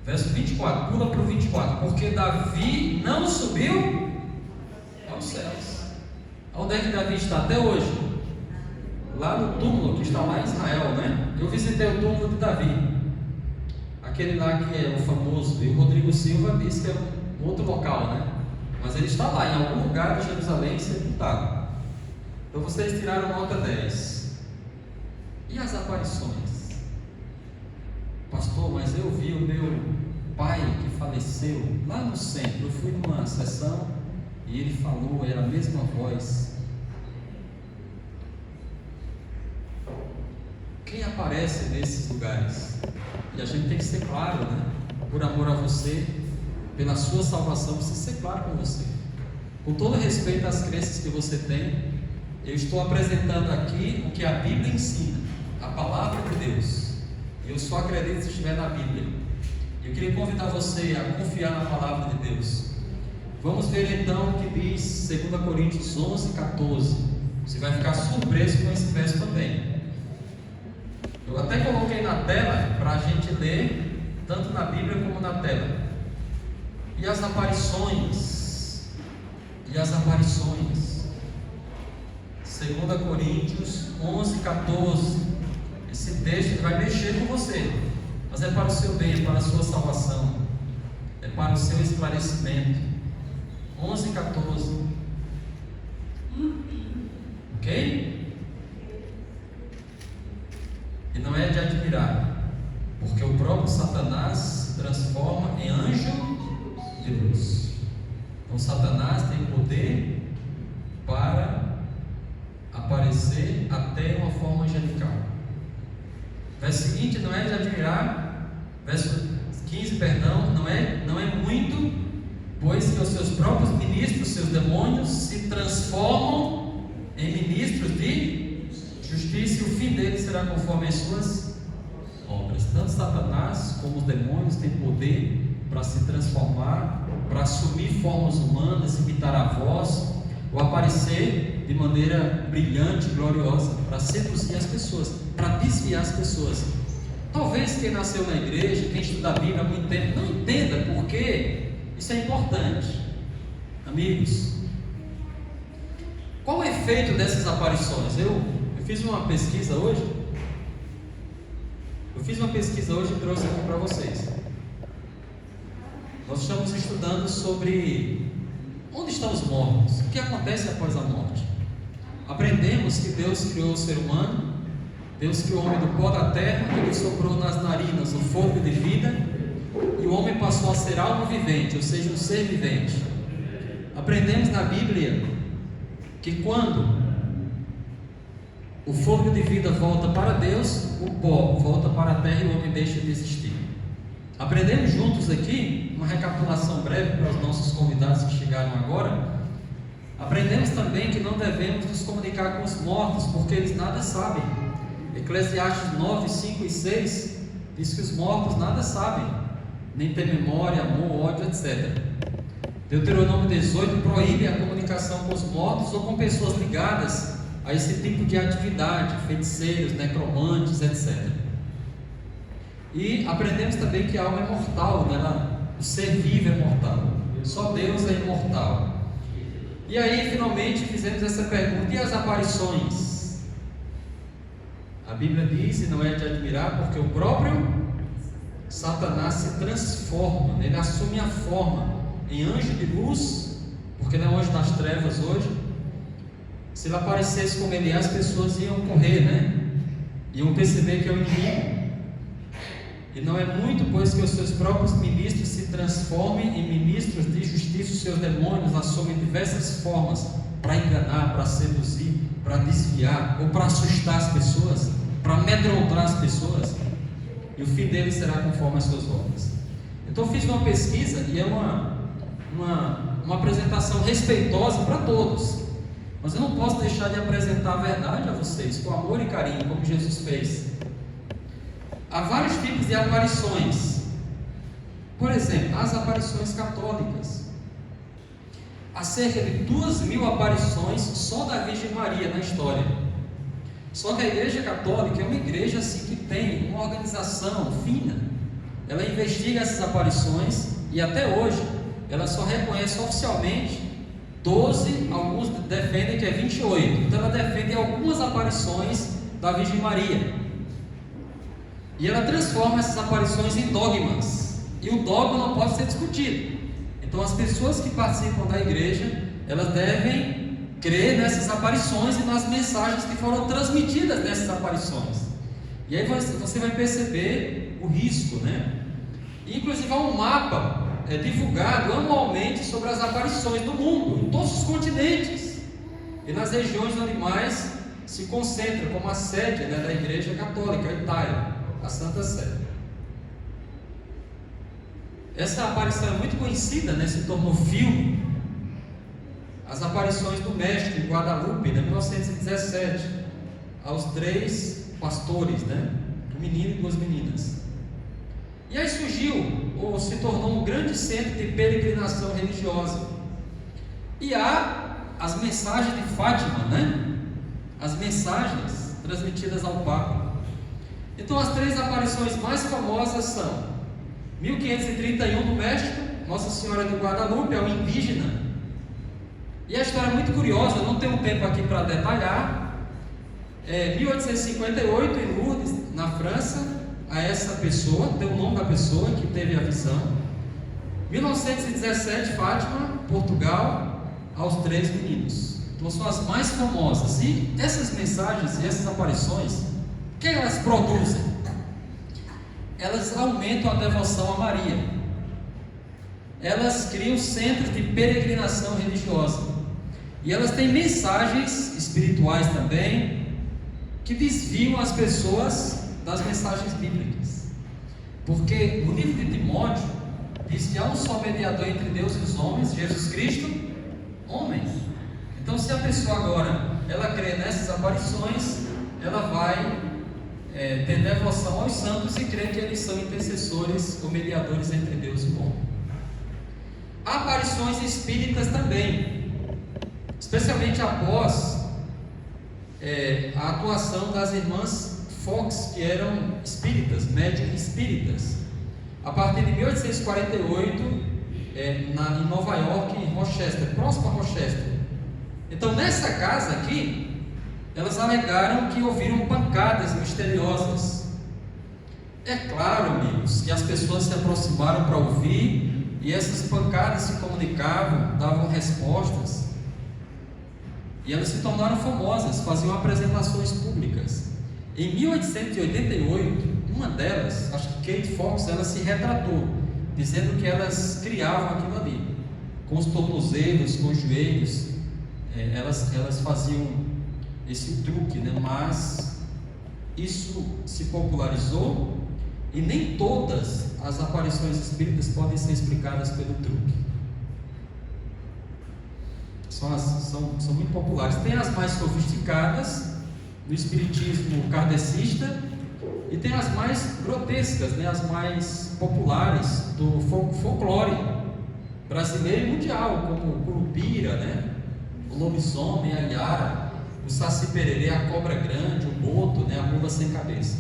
Verso 24, pula para o 24. Porque Davi não subiu aos céus. Onde é que Davi está até hoje? Lá no túmulo que está lá em Israel, né? Eu visitei o túmulo de Davi, aquele lá que é o famoso, e o Rodrigo Silva disse que é um outro local, né? Mas ele está lá, em algum lugar de Jerusalém, sepultado. Então vocês tiraram nota 10. E as aparições? Pastor, mas eu vi o meu pai que faleceu lá no centro. Eu fui numa sessão e ele falou, era a mesma voz. Quem aparece nesses lugares? E a gente tem que ser claro, né? Por amor a você, pela sua salvação, precisa ser claro com você. Com todo respeito às crenças que você tem, eu estou apresentando aqui o que a Bíblia ensina, a palavra de Deus. Eu só acredito se estiver na Bíblia. Eu queria convidar você a confiar na palavra de Deus. Vamos ver então o que diz 2 Coríntios 11, 14. Você vai ficar surpreso com esse verso também. Eu até coloquei na tela para a gente ler, tanto na Bíblia como na tela. E as aparições. 2 Coríntios 11, 14. Esse texto vai mexer com você, mas é para o seu bem, é para a sua salvação, é para o seu esclarecimento. 11, 14. Ok? E não é de admirar, porque o próprio Satanás se transforma em anjo de luz. Então Satanás tem poder para aparecer até uma forma angelical. Verso seguinte, não é de admirar, verso 15, perdão, não é muito, pois que os seus próprios ministros, seus demônios, se transformam em ministros de justiça, e o fim deles será conforme as suas obras. Tanto Satanás como os demônios têm poder para se transformar, para assumir formas humanas, imitar a voz, ou aparecer de maneira brilhante, gloriosa, para seduzir as pessoas, para desviar as pessoas. Talvez quem nasceu na igreja, quem estuda a Bíblia há muito tempo, não entenda porque isso é importante. Amigos, qual o efeito dessas aparições? Eu fiz uma pesquisa hoje. E trouxe aqui para vocês. Nós estamos estudando sobre onde estão os mortos, o que acontece após a morte. Aprendemos que Deus criou o ser humano, Deus criou o homem do pó da terra, Ele soprou nas narinas o fôlego de vida, e o homem passou a ser alma vivente, ou seja, um ser vivente. Aprendemos na Bíblia que quando o fôlego de vida volta para Deus, o pó volta para a terra e o homem deixa de existir. Aprendemos juntos aqui, uma recapitulação breve para os nossos convidados que chegaram agora. Aprendemos também que não devemos nos comunicar com os mortos, porque eles nada sabem. Eclesiastes 9, 5 e 6 diz que os mortos nada sabem, nem tem memória, amor, ódio, etc. Deuteronômio 18 proíbe a comunicação com os mortos ou com pessoas ligadas a esse tipo de atividade, feiticeiros, necromantes, etc. E aprendemos também que a alma é mortal, né? O ser vivo é mortal, só Deus é imortal. E aí finalmente fizemos essa pergunta: e as aparições? A Bíblia diz, e não é de admirar, porque o próprio Satanás se transforma, ele assume a forma em anjo de luz, porque ele é um anjo das trevas hoje. Se ele aparecesse como ele é, as pessoas iam correr, né? Iam perceber que é o inimigo. E não é muito, pois que os seus próprios ministros se transformem em ministros de justiça. Os seus demônios assumem diversas formas para enganar, para seduzir, para desviar, ou para assustar as pessoas, para amedrontar as pessoas. E o fim deles será conforme as suas obras. Então eu fiz uma pesquisa e é uma apresentação respeitosa para todos. Mas eu não posso deixar de apresentar a verdade a vocês com amor e carinho, como Jesus fez. Há vários tipos de aparições. Por exemplo, as aparições católicas. Há cerca de 2.000 aparições só da Virgem Maria na história. Só que a Igreja Católica é uma igreja assim que tem uma organização fina. Ela investiga essas aparições e até hoje ela só reconhece oficialmente 12, alguns defendem que é 28. Então ela defende algumas aparições da Virgem Maria. E ela transforma essas aparições em dogmas. E o dogma não pode ser discutido. Então as pessoas que participam da igreja, elas devem crer nessas aparições e nas mensagens que foram transmitidas nessas aparições. E aí você vai perceber o risco, né? Inclusive há um mapa divulgado anualmente sobre as aparições do mundo, em todos os continentes e nas regiões onde mais se concentra, como a sede, né, da Igreja Católica, a Itália, a Santa Sé. Essa aparição é muito conhecida, né? Se tornou filme. As aparições do México em Guadalupe, em 1917, aos 3 pastores, né? Um menino e 2 meninas. E aí surgiu, ou se tornou um grande centro de peregrinação religiosa. E há as mensagens de Fátima, né? As mensagens transmitidas ao Papa. Então as 3 aparições mais famosas são 1531 no México, Nossa Senhora de Guadalupe, é um indígena. E a história é muito curiosa, eu não tenho tempo aqui para detalhar. 1858 em Lourdes, na França, a essa pessoa, deu o nome da pessoa que teve a visão. 1917, Fátima, Portugal, aos 3 meninos. Então são as mais famosas. E essas mensagens e essas aparições, o que elas produzem? Elas aumentam a devoção a Maria. Elas criam centros de peregrinação religiosa. E elas têm mensagens espirituais também, que desviam as pessoas das mensagens bíblicas. Porque no livro de Timóteo diz que há um só mediador entre Deus e os homens, Jesus Cristo, homem. Então se a pessoa agora, ela crê nessas aparições, ela vai ter devoção aos santos e crer que eles são intercessores ou mediadores entre Deus e o homem. Há aparições espíritas também, especialmente após a atuação das irmãs Fox, que eram espíritas, médiuns espíritas, a partir de 1848, em Nova York, em Rochester, próximo a Rochester. Então nessa casa aqui, elas alegaram que ouviram pancadas misteriosas. É claro, amigos, que as pessoas se aproximaram para ouvir, e essas pancadas se comunicavam, davam respostas, e elas se tornaram famosas, faziam apresentações públicas. Em 1888, uma delas, acho que Kate Fox, ela se retratou, dizendo que elas criavam aquilo ali, com os tornozelos, com os joelhos, elas faziam esse truque, né? Mas isso se popularizou, e nem todas as aparições espíritas podem ser explicadas pelo truque. São muito populares. Tem as mais sofisticadas, no espiritismo kardecista, e tem as mais grotescas, né? As mais populares do folclore brasileiro e mundial, como o Curupira, né? O lobisomem, a Iara, o Saci Pererê, a cobra grande, o boto, né? A mula sem cabeça.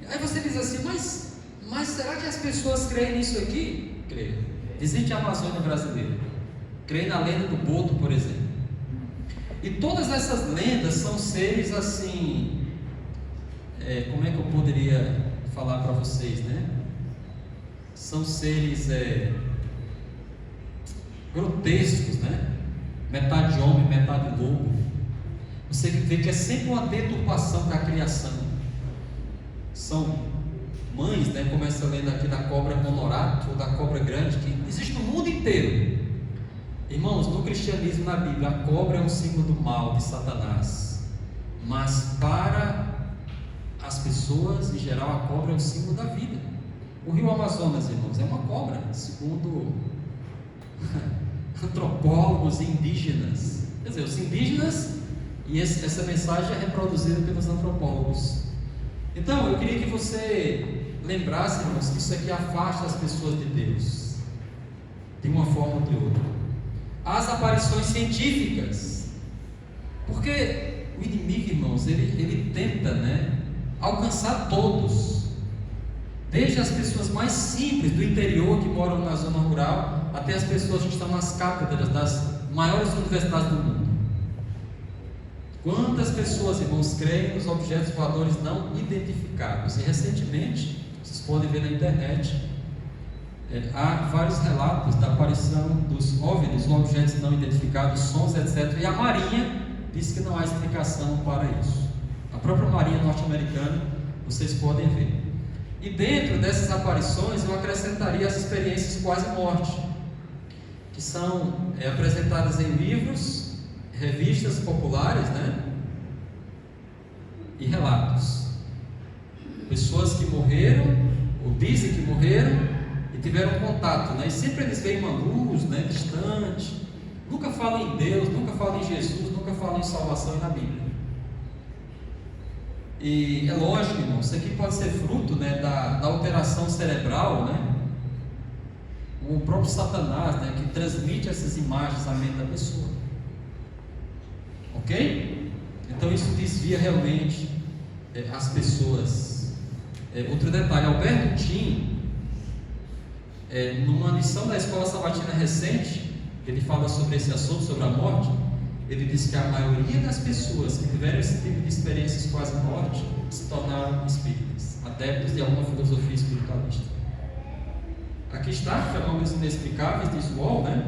Aí você diz assim, mas será que as pessoas creem nisso aqui? Creio. Visite a Amazônia brasileira, creem na lenda do boto, por exemplo. E todas essas lendas são seres assim, como é que eu poderia falar para vocês, né? São seres grotescos, né? Metade homem, metade lobo. Você vê que é sempre uma deturpação da criação. São mães, né? Como essa lenda aqui da cobra monorato, ou da cobra grande, que existe no mundo inteiro. Irmãos, no cristianismo, na Bíblia, a cobra é um símbolo do mal, de Satanás. Mas para as pessoas, em geral, a cobra é um símbolo da vida. O rio Amazonas, irmãos, é uma cobra, segundo antropólogos e indígenas. Quer dizer, os indígenas, e essa mensagem é reproduzida pelos antropólogos. Então, eu queria que você lembrasse, irmãos, que isso aqui afasta as pessoas de Deus, de uma forma ou de outra. As aparições científicas, porque o inimigo, irmãos, ele tenta, né, alcançar todos, desde as pessoas mais simples do interior que moram na zona rural, até as pessoas que estão nas cátedras das maiores universidades do mundo. Quantas pessoas, irmãos, creem nos objetos voadores não identificados? E recentemente, vocês podem ver na internet, há vários relatos da aparição dos OVNIs, objetos não identificados, sons, etc. E a Marinha diz que não há explicação para isso. A própria Marinha norte-americana Vocês podem ver. E dentro dessas aparições eu acrescentaria as experiências quase-morte, que são apresentadas em livros, revistas populares, né? E relatos. Pessoas que morreram, ou dizem que morreram, e tiveram contato, né? E sempre eles veem uma luz, né? Distante. Nunca falam em Deus, nunca falam em Jesus, nunca falam em salvação e na Bíblia. E é lógico, irmão, isso aqui pode ser fruto, né, da alteração cerebral, né? O próprio Satanás, né, que transmite essas imagens à mente da pessoa. Ok? Então isso desvia realmente as pessoas. Outro detalhe, Alberto Tim, numa lição da Escola Sabatina recente, ele fala sobre esse assunto, sobre a morte. Ele diz que a maioria das pessoas que tiveram esse tipo de experiências quase-morte se tornaram espíritas, adeptos de alguma filosofia espiritualista. Aqui está, fenômenos inexplicáveis, diz Wall, né?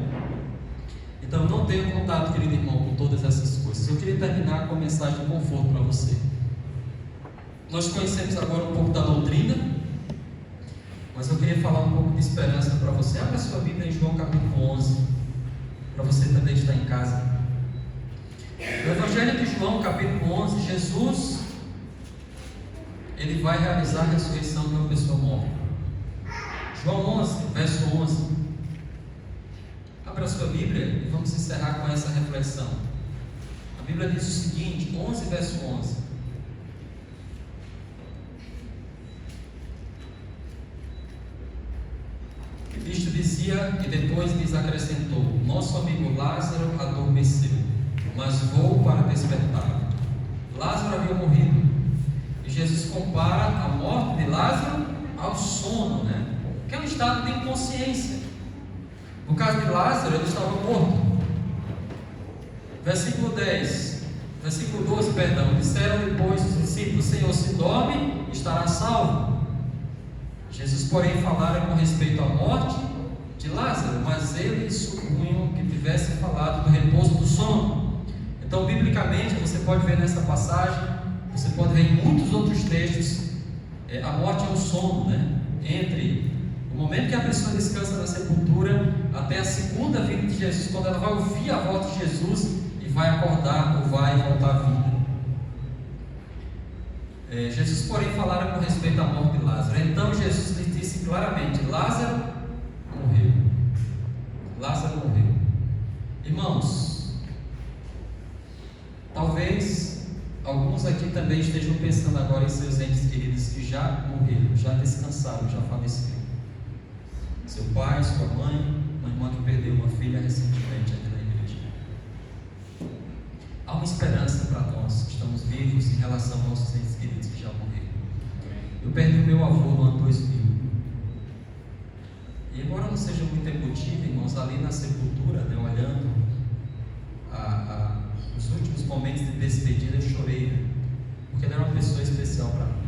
Então não tenha contato, querido irmão, com todas essas coisas. Eu queria terminar com uma mensagem de conforto para você. Nós conhecemos agora um pouco da doutrina, mas eu queria falar um pouco de esperança para você. Abra sua Bíblia em João capítulo 11, para você também estar em casa. No Evangelho de João, capítulo 11, Jesus, ele vai realizar a ressurreição de uma pessoa morta. João 11, verso 11. Abra a sua Bíblia e vamos encerrar com essa reflexão. A Bíblia diz o seguinte, 11, verso 11. Cristo dizia e depois lhes acrescentou: nosso amigo Lázaro adormeceu, mas vou para despertar. Lázaro havia morrido, e Jesus compara a morte de Lázaro ao sono, né? Que é um estado de inconsciência. No caso de Lázaro, ele estava morto. Versículo 12, disseram depois os discípulos: Senhor, se dorme, estará salvo. Jesus, porém, falara com respeito à morte de Lázaro, mas eles supunham que tivesse falado do repouso do sono. Então, biblicamente, você pode ver nessa passagem, você pode ver em muitos outros textos, a morte é um sono, né? Entre o momento que a pessoa descansa na sepultura até a segunda vinda de Jesus, quando ela vai ouvir a voz de Jesus e vai acordar ou vai voltar à vida. Jesus, porém, falara com respeito à morte de Lázaro. Então Jesus lhe disse claramente: Lázaro morreu. Lázaro morreu. Irmãos, talvez alguns aqui também estejam pensando agora em seus entes queridos que já morreram, já descansaram, já faleceram. Seu pai, sua mãe, uma irmã que perdeu uma filha recentemente aqui na igreja. Há uma esperança para nós que estamos vivos em relação aos nossos entes queridos que já morreram. Eu perdi o meu avô no ano 2000. E embora não seja muito emotivo, irmãos, ali na sepultura, né, olhando os últimos momentos de despedida, eu chorei, né, porque ele era uma pessoa especial para mim.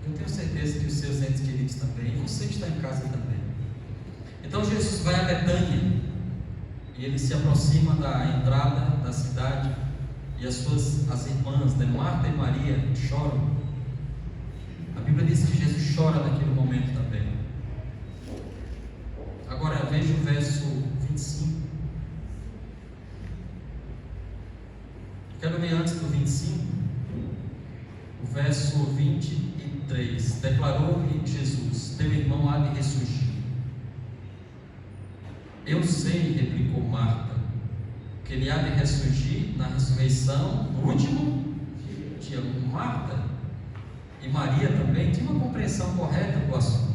Eu tenho certeza que os seus entes queridos também, e você que está em casa também. Então Jesus vai a Betânia e ele se aproxima da entrada da cidade e as irmãs, né, Marta e Maria, choram. A Bíblia diz que Jesus chora naquele momento também. Agora veja o verso 25. Quero ler antes do 25, o verso 23. Declarou-lhe Jesus: teu irmão há de ressurgir. Eu sei, replicou Marta, que ele há de ressurgir na ressurreição, no último dia. Marta e Maria também tinham uma compreensão correta do assunto.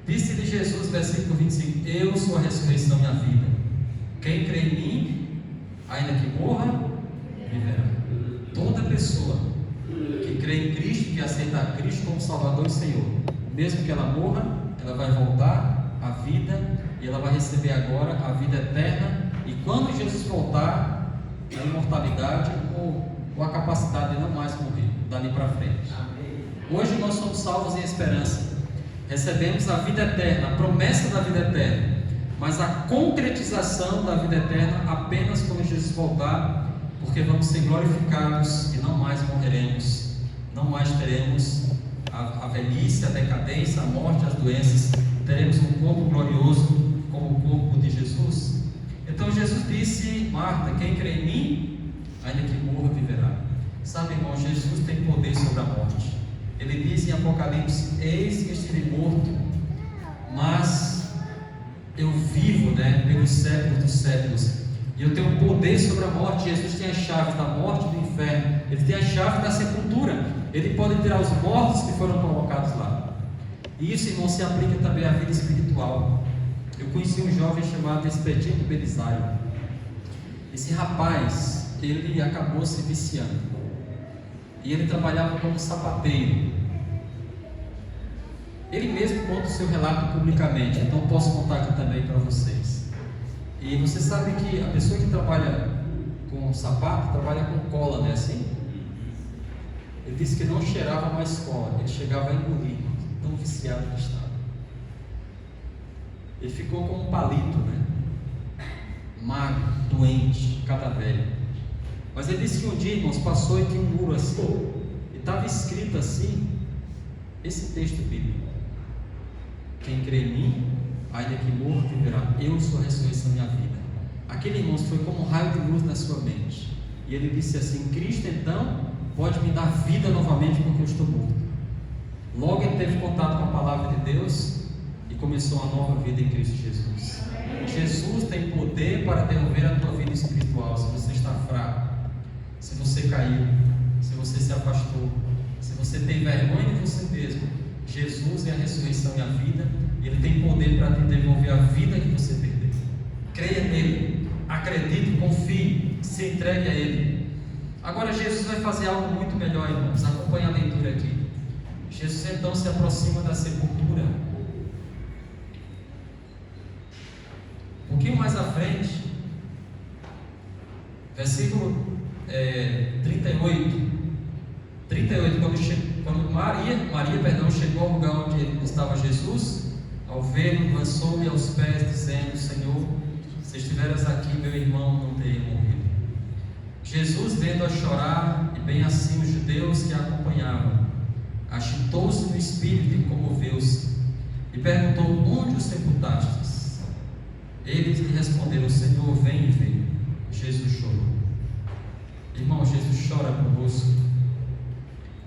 Disse-lhe Jesus, versículo 25: eu sou a ressurreição e a vida. Quem crê em mim, ainda que morra, viverá. Toda pessoa que crê em Cristo, que aceita a Cristo como Salvador e Senhor, mesmo que ela morra, ela vai voltar à vida e ela vai receber agora a vida eterna. E quando Jesus voltar, a imortalidade ou a capacidade de não mais morrer dali para frente. Hoje nós somos salvos em esperança. Recebemos a vida eterna, a promessa da vida eterna, mas a concretização da vida eterna apenas quando Jesus voltar, porque vamos ser glorificados e não mais morreremos não mais teremos a velhice, a decadência, a morte, as doenças. Teremos um corpo glorioso como o corpo de Jesus. Então Jesus disse: Marta, quem crê em mim, ainda que morra, viverá. Sabe, irmão, Jesus tem poder sobre a morte. Ele diz em Apocalipse: eis que estive morto, mas eu vivo, pelos séculos dos séculos, e eu tenho poder sobre a morte. Jesus tem a chave da morte e do inferno. Ele tem a chave da sepultura. Ele pode tirar os mortos que foram colocados lá. E isso, irmão, se aplica também à vida espiritual. Eu conheci um jovem chamado Expedito Belisário. Esse rapaz, ele acabou se viciando, e ele trabalhava como sapateiro. Ele mesmo conta o seu relato publicamente, então eu posso contar aqui também para vocês. E você sabe que a pessoa que trabalha com sapato, trabalha com cola, assim? Ele disse que não cheirava mais cola, ele chegava a engolir, tão viciado que estava. Ele ficou como um palito, magro, doente, cadavérico. Mas ele disse que um dia, irmãos, passou e tinha um muro assim, e estava escrito assim, esse texto bíblico: quem crê em mim, ainda que morra, viverá. Eu sou a ressurreição e a vida. Aquele, irmãos, foi como um raio de luz na sua mente. E ele disse assim: Cristo então pode me dar vida novamente, porque eu estou morto. Logo ele teve contato com a palavra de Deus e começou uma nova vida em Cristo Jesus. Jesus tem poder para devolver a tua vida espiritual. Se você está fraco, se você caiu, se você se afastou, se você tem vergonha de você mesmo, Jesus é a ressurreição e a vida. Ele tem poder para te devolver a vida que você perdeu. Creia nele, acredite, confie, se entregue a ele. Agora Jesus vai fazer algo muito melhor, irmãos. Acompanhe a leitura aqui. Jesus então se aproxima da sepultura. Um pouquinho mais à frente, versículo 38, quando Maria chegou ao lugar onde estava Jesus, ao vê-lo, lançou-lhe aos pés, dizendo: Senhor, se estiveras aqui, meu irmão não teria morrido. Jesus, vendo-a chorar, e bem assim os judeus que a acompanhavam, agitou-se no espírito e comoveu-se, e perguntou: onde o sepultastes? Eles lhe responderam: Senhor, vem e vê. Jesus chorou. Irmão, Jesus chora conosco.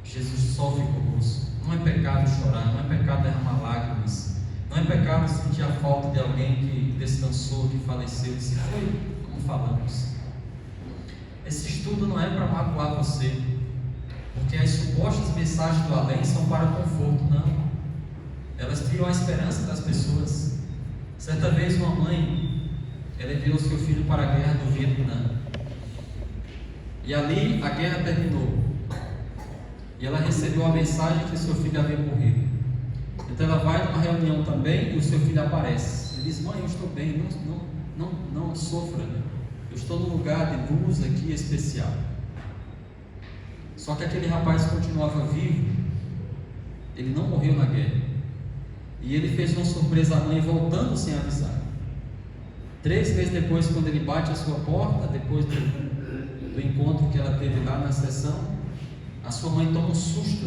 Jesus sofre conosco. Não é pecado chorar, não é pecado derramar lágrimas, não é pecado sentir a falta de alguém que descansou, que faleceu, que se foi, como falamos. Esse estudo não é para magoar você, porque as supostas mensagens do além são para conforto, não. Elas tiram a esperança das pessoas. Certa vez uma mãe, ela enviou seu filho para a guerra do Vietnã, e ali a guerra terminou, e ela recebeu a mensagem que seu filho havia morrido. Então ela vai numa reunião também e o seu filho aparece. Ele diz: mãe, eu estou bem, não sofra, eu estou num lugar de luz aqui especial. Só que aquele rapaz continuava vivo, ele não morreu na guerra, e ele fez uma surpresa à mãe voltando sem avisar. 3 meses depois, quando ele bate a sua porta, depois do encontro que ela teve lá na sessão, a sua mãe toma um susto,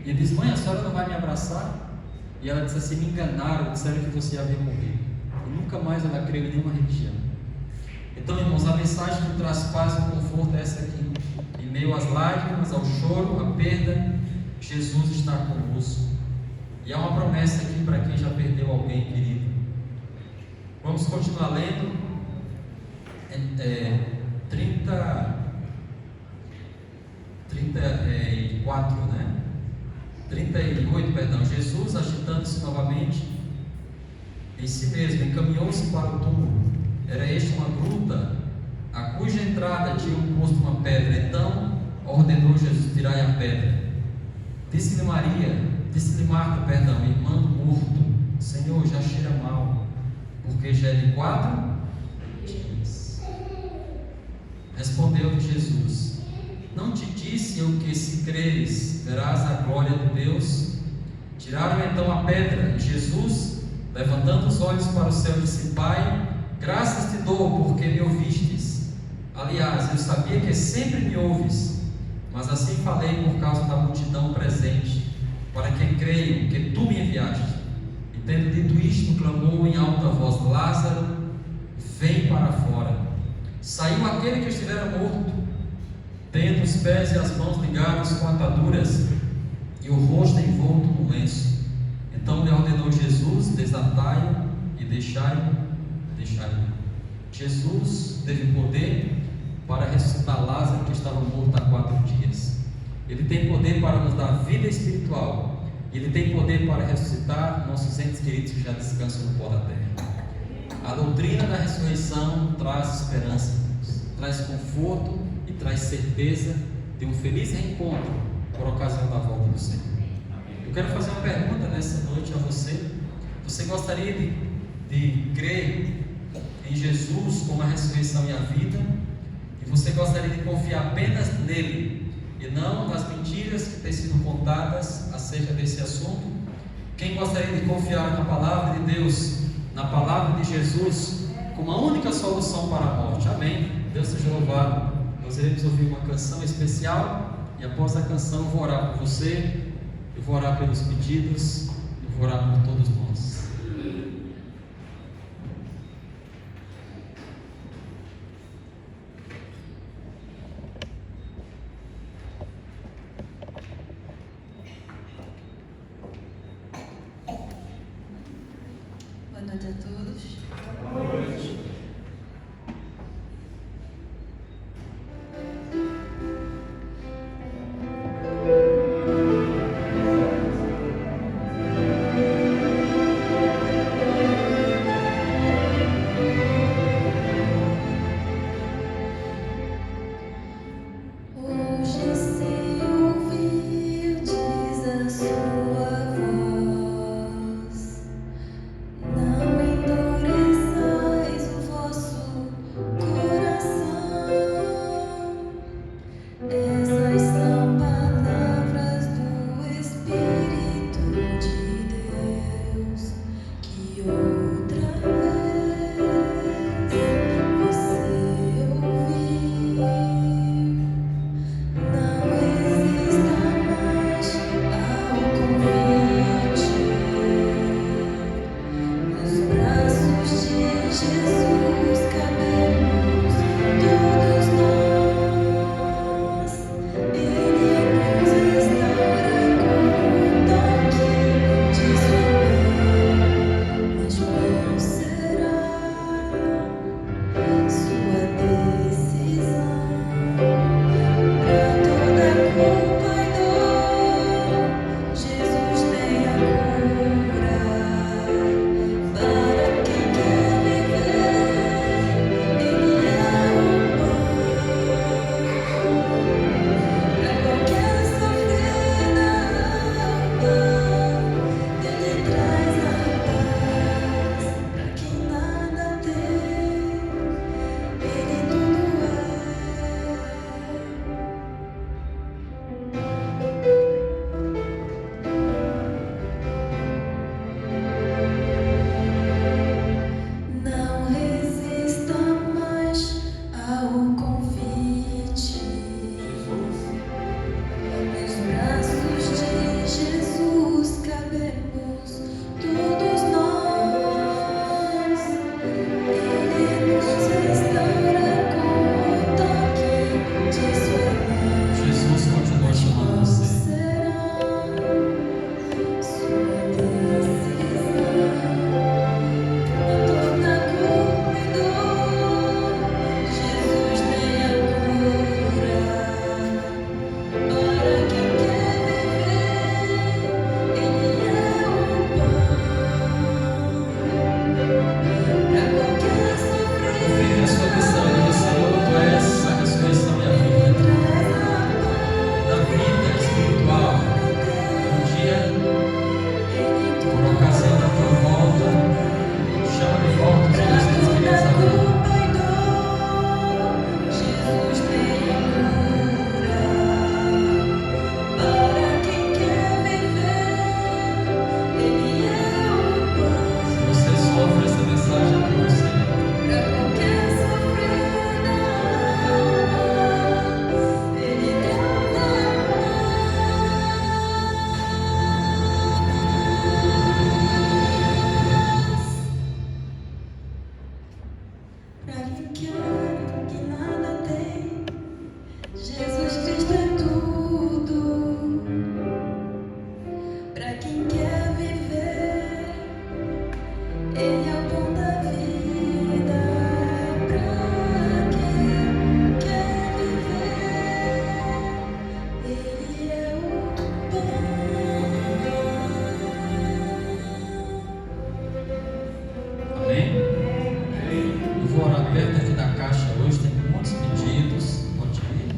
E ele diz: mãe, a senhora não vai me abraçar? E ela diz assim: me enganaram, disseram que você havia morrido. E nunca mais ela creu em nenhuma religião. Então, irmãos, a mensagem que traz paz e conforto é essa aqui. Em meio às lágrimas, ao choro, à perda, Jesus está conosco. E há uma promessa aqui para quem já perdeu alguém querido. Vamos continuar lendo. 38, perdão. Jesus, agitando-se novamente em si mesmo, encaminhou-se para o túmulo. Era este uma gruta, a cuja entrada tinha posto uma pedra. Então ordenou Jesus: tirai a pedra. Disse-lhe Marta, irmã do morto: Senhor, já cheira mal, porque já é de 4 dias. Respondeu-lhe Jesus: não te disse eu que, se creres, verás a glória de Deus? Tiraram então a pedra, e Jesus, levantando os olhos para o céu, disse: Pai, graças te dou porque me ouvistes. Aliás, eu sabia que sempre me ouves, Mas assim falei por causa da multidão presente, para que creiam que tu me enviaste. E tendo dito isto, clamou em alta voz: Lázaro, vem para fora. Saiu aquele que estivera morto, tendo os pés e as mãos ligados com ataduras e o rosto envolto no lenço. Então lhe ordenou Jesus: desatai-o e deixai-o. Jesus teve poder para ressuscitar Lázaro, que estava morto há 4 dias. Ele tem poder para nos dar vida espiritual. Ele tem poder para ressuscitar nossos entes queridos que já descansam no pó da terra. A doutrina da ressurreição traz esperança, traz conforto e traz certeza de um feliz reencontro por ocasião da volta do Senhor. Eu quero fazer uma pergunta nessa noite a você. Você gostaria de crer em Jesus como a ressurreição e a vida? E você gostaria de confiar apenas nele e não nas mentiras que têm sido contadas acerca desse assunto? Quem gostaria de confiar na palavra de Deus, na palavra de Jesus, como a única solução para a morte? Amém? Deus seja louvado. Nós iremos ouvir uma canção especial e após a canção eu vou orar por você, eu vou orar pelos pedidos, eu vou orar por todos nós. Boa noite a todos. Hoje se ouviu, diz a sua voz, não Pra quem quer que nada tem, Jesus Cristo é tudo. Pra quem quer viver, Ele é o pão da vida. Pra quem quer viver, Ele é o pão. Amém? Eu vou orar perto aqui da caixa hoje, tem muitos pedidos. Pode ir.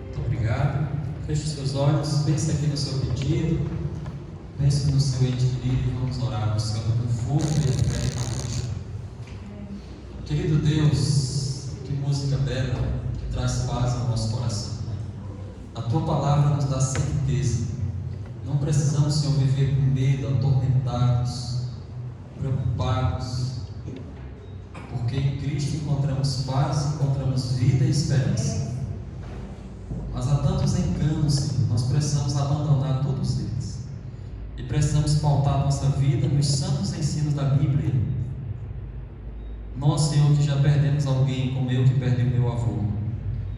Muito obrigado. Feche os seus olhos, pense aqui no seu pedido, pense no seu ente querido e vamos orar buscando conforto e fé. Querido Deus, que música bela que traz paz ao nosso coração. A tua palavra nos dá certeza. Não precisamos, Senhor, viver com medo, atormentados, preocupados, porque em Cristo encontramos paz, encontramos vida e esperança. Mas há tantos enganos, Senhor, nós precisamos abandonar todos eles e precisamos pautar nossa vida nos santos ensinos da Bíblia. Nós, Senhor, que já perdemos alguém como eu que perdi o meu avô,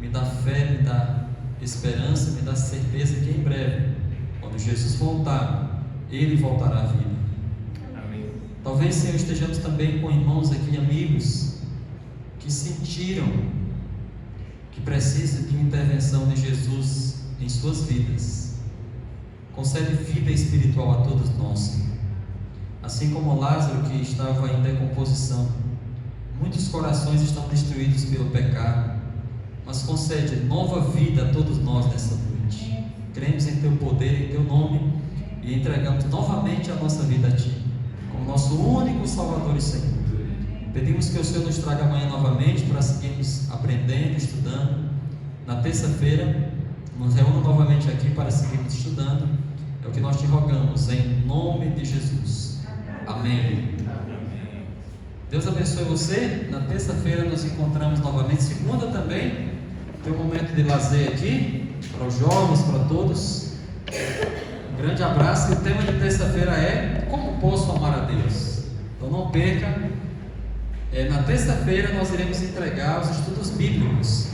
me dá fé, me dá esperança, me dá certeza que em breve, quando Jesus voltar, Ele voltará à vida. Talvez, Senhor, estejamos também com irmãos aqui, amigos, que sentiram que precisam de uma intervenção de Jesus em suas vidas. Concede vida espiritual a todos nós, Senhor. Assim como Lázaro, que estava em decomposição, muitos corações estão destruídos pelo pecado, mas concede nova vida a todos nós nessa noite. Cremos em Teu poder, em Teu nome, e entregamos novamente a nossa vida a Ti, como nosso único Salvador e Senhor. Pedimos que o Senhor nos traga amanhã novamente para seguirmos aprendendo, estudando. Na terça-feira, nos reúna novamente aqui para seguirmos estudando. É o que nós te rogamos, em nome de Jesus. Amém. Deus abençoe você. Na terça-feira nos encontramos novamente. Segunda também, tem um momento de lazer aqui, para os jovens, para todos. Um grande abraço. E o tema de terça-feira é: como posso amar a Deus? Então não perca. Na terça-feira nós iremos entregar os estudos bíblicos.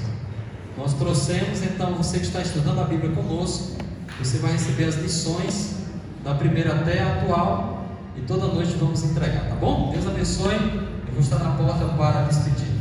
Nós trouxemos, então, você que está estudando a Bíblia conosco, você vai receber as lições da primeira até a atual, e toda noite vamos entregar, tá bom? Deus abençoe. Eu vou estar na porta para despedir.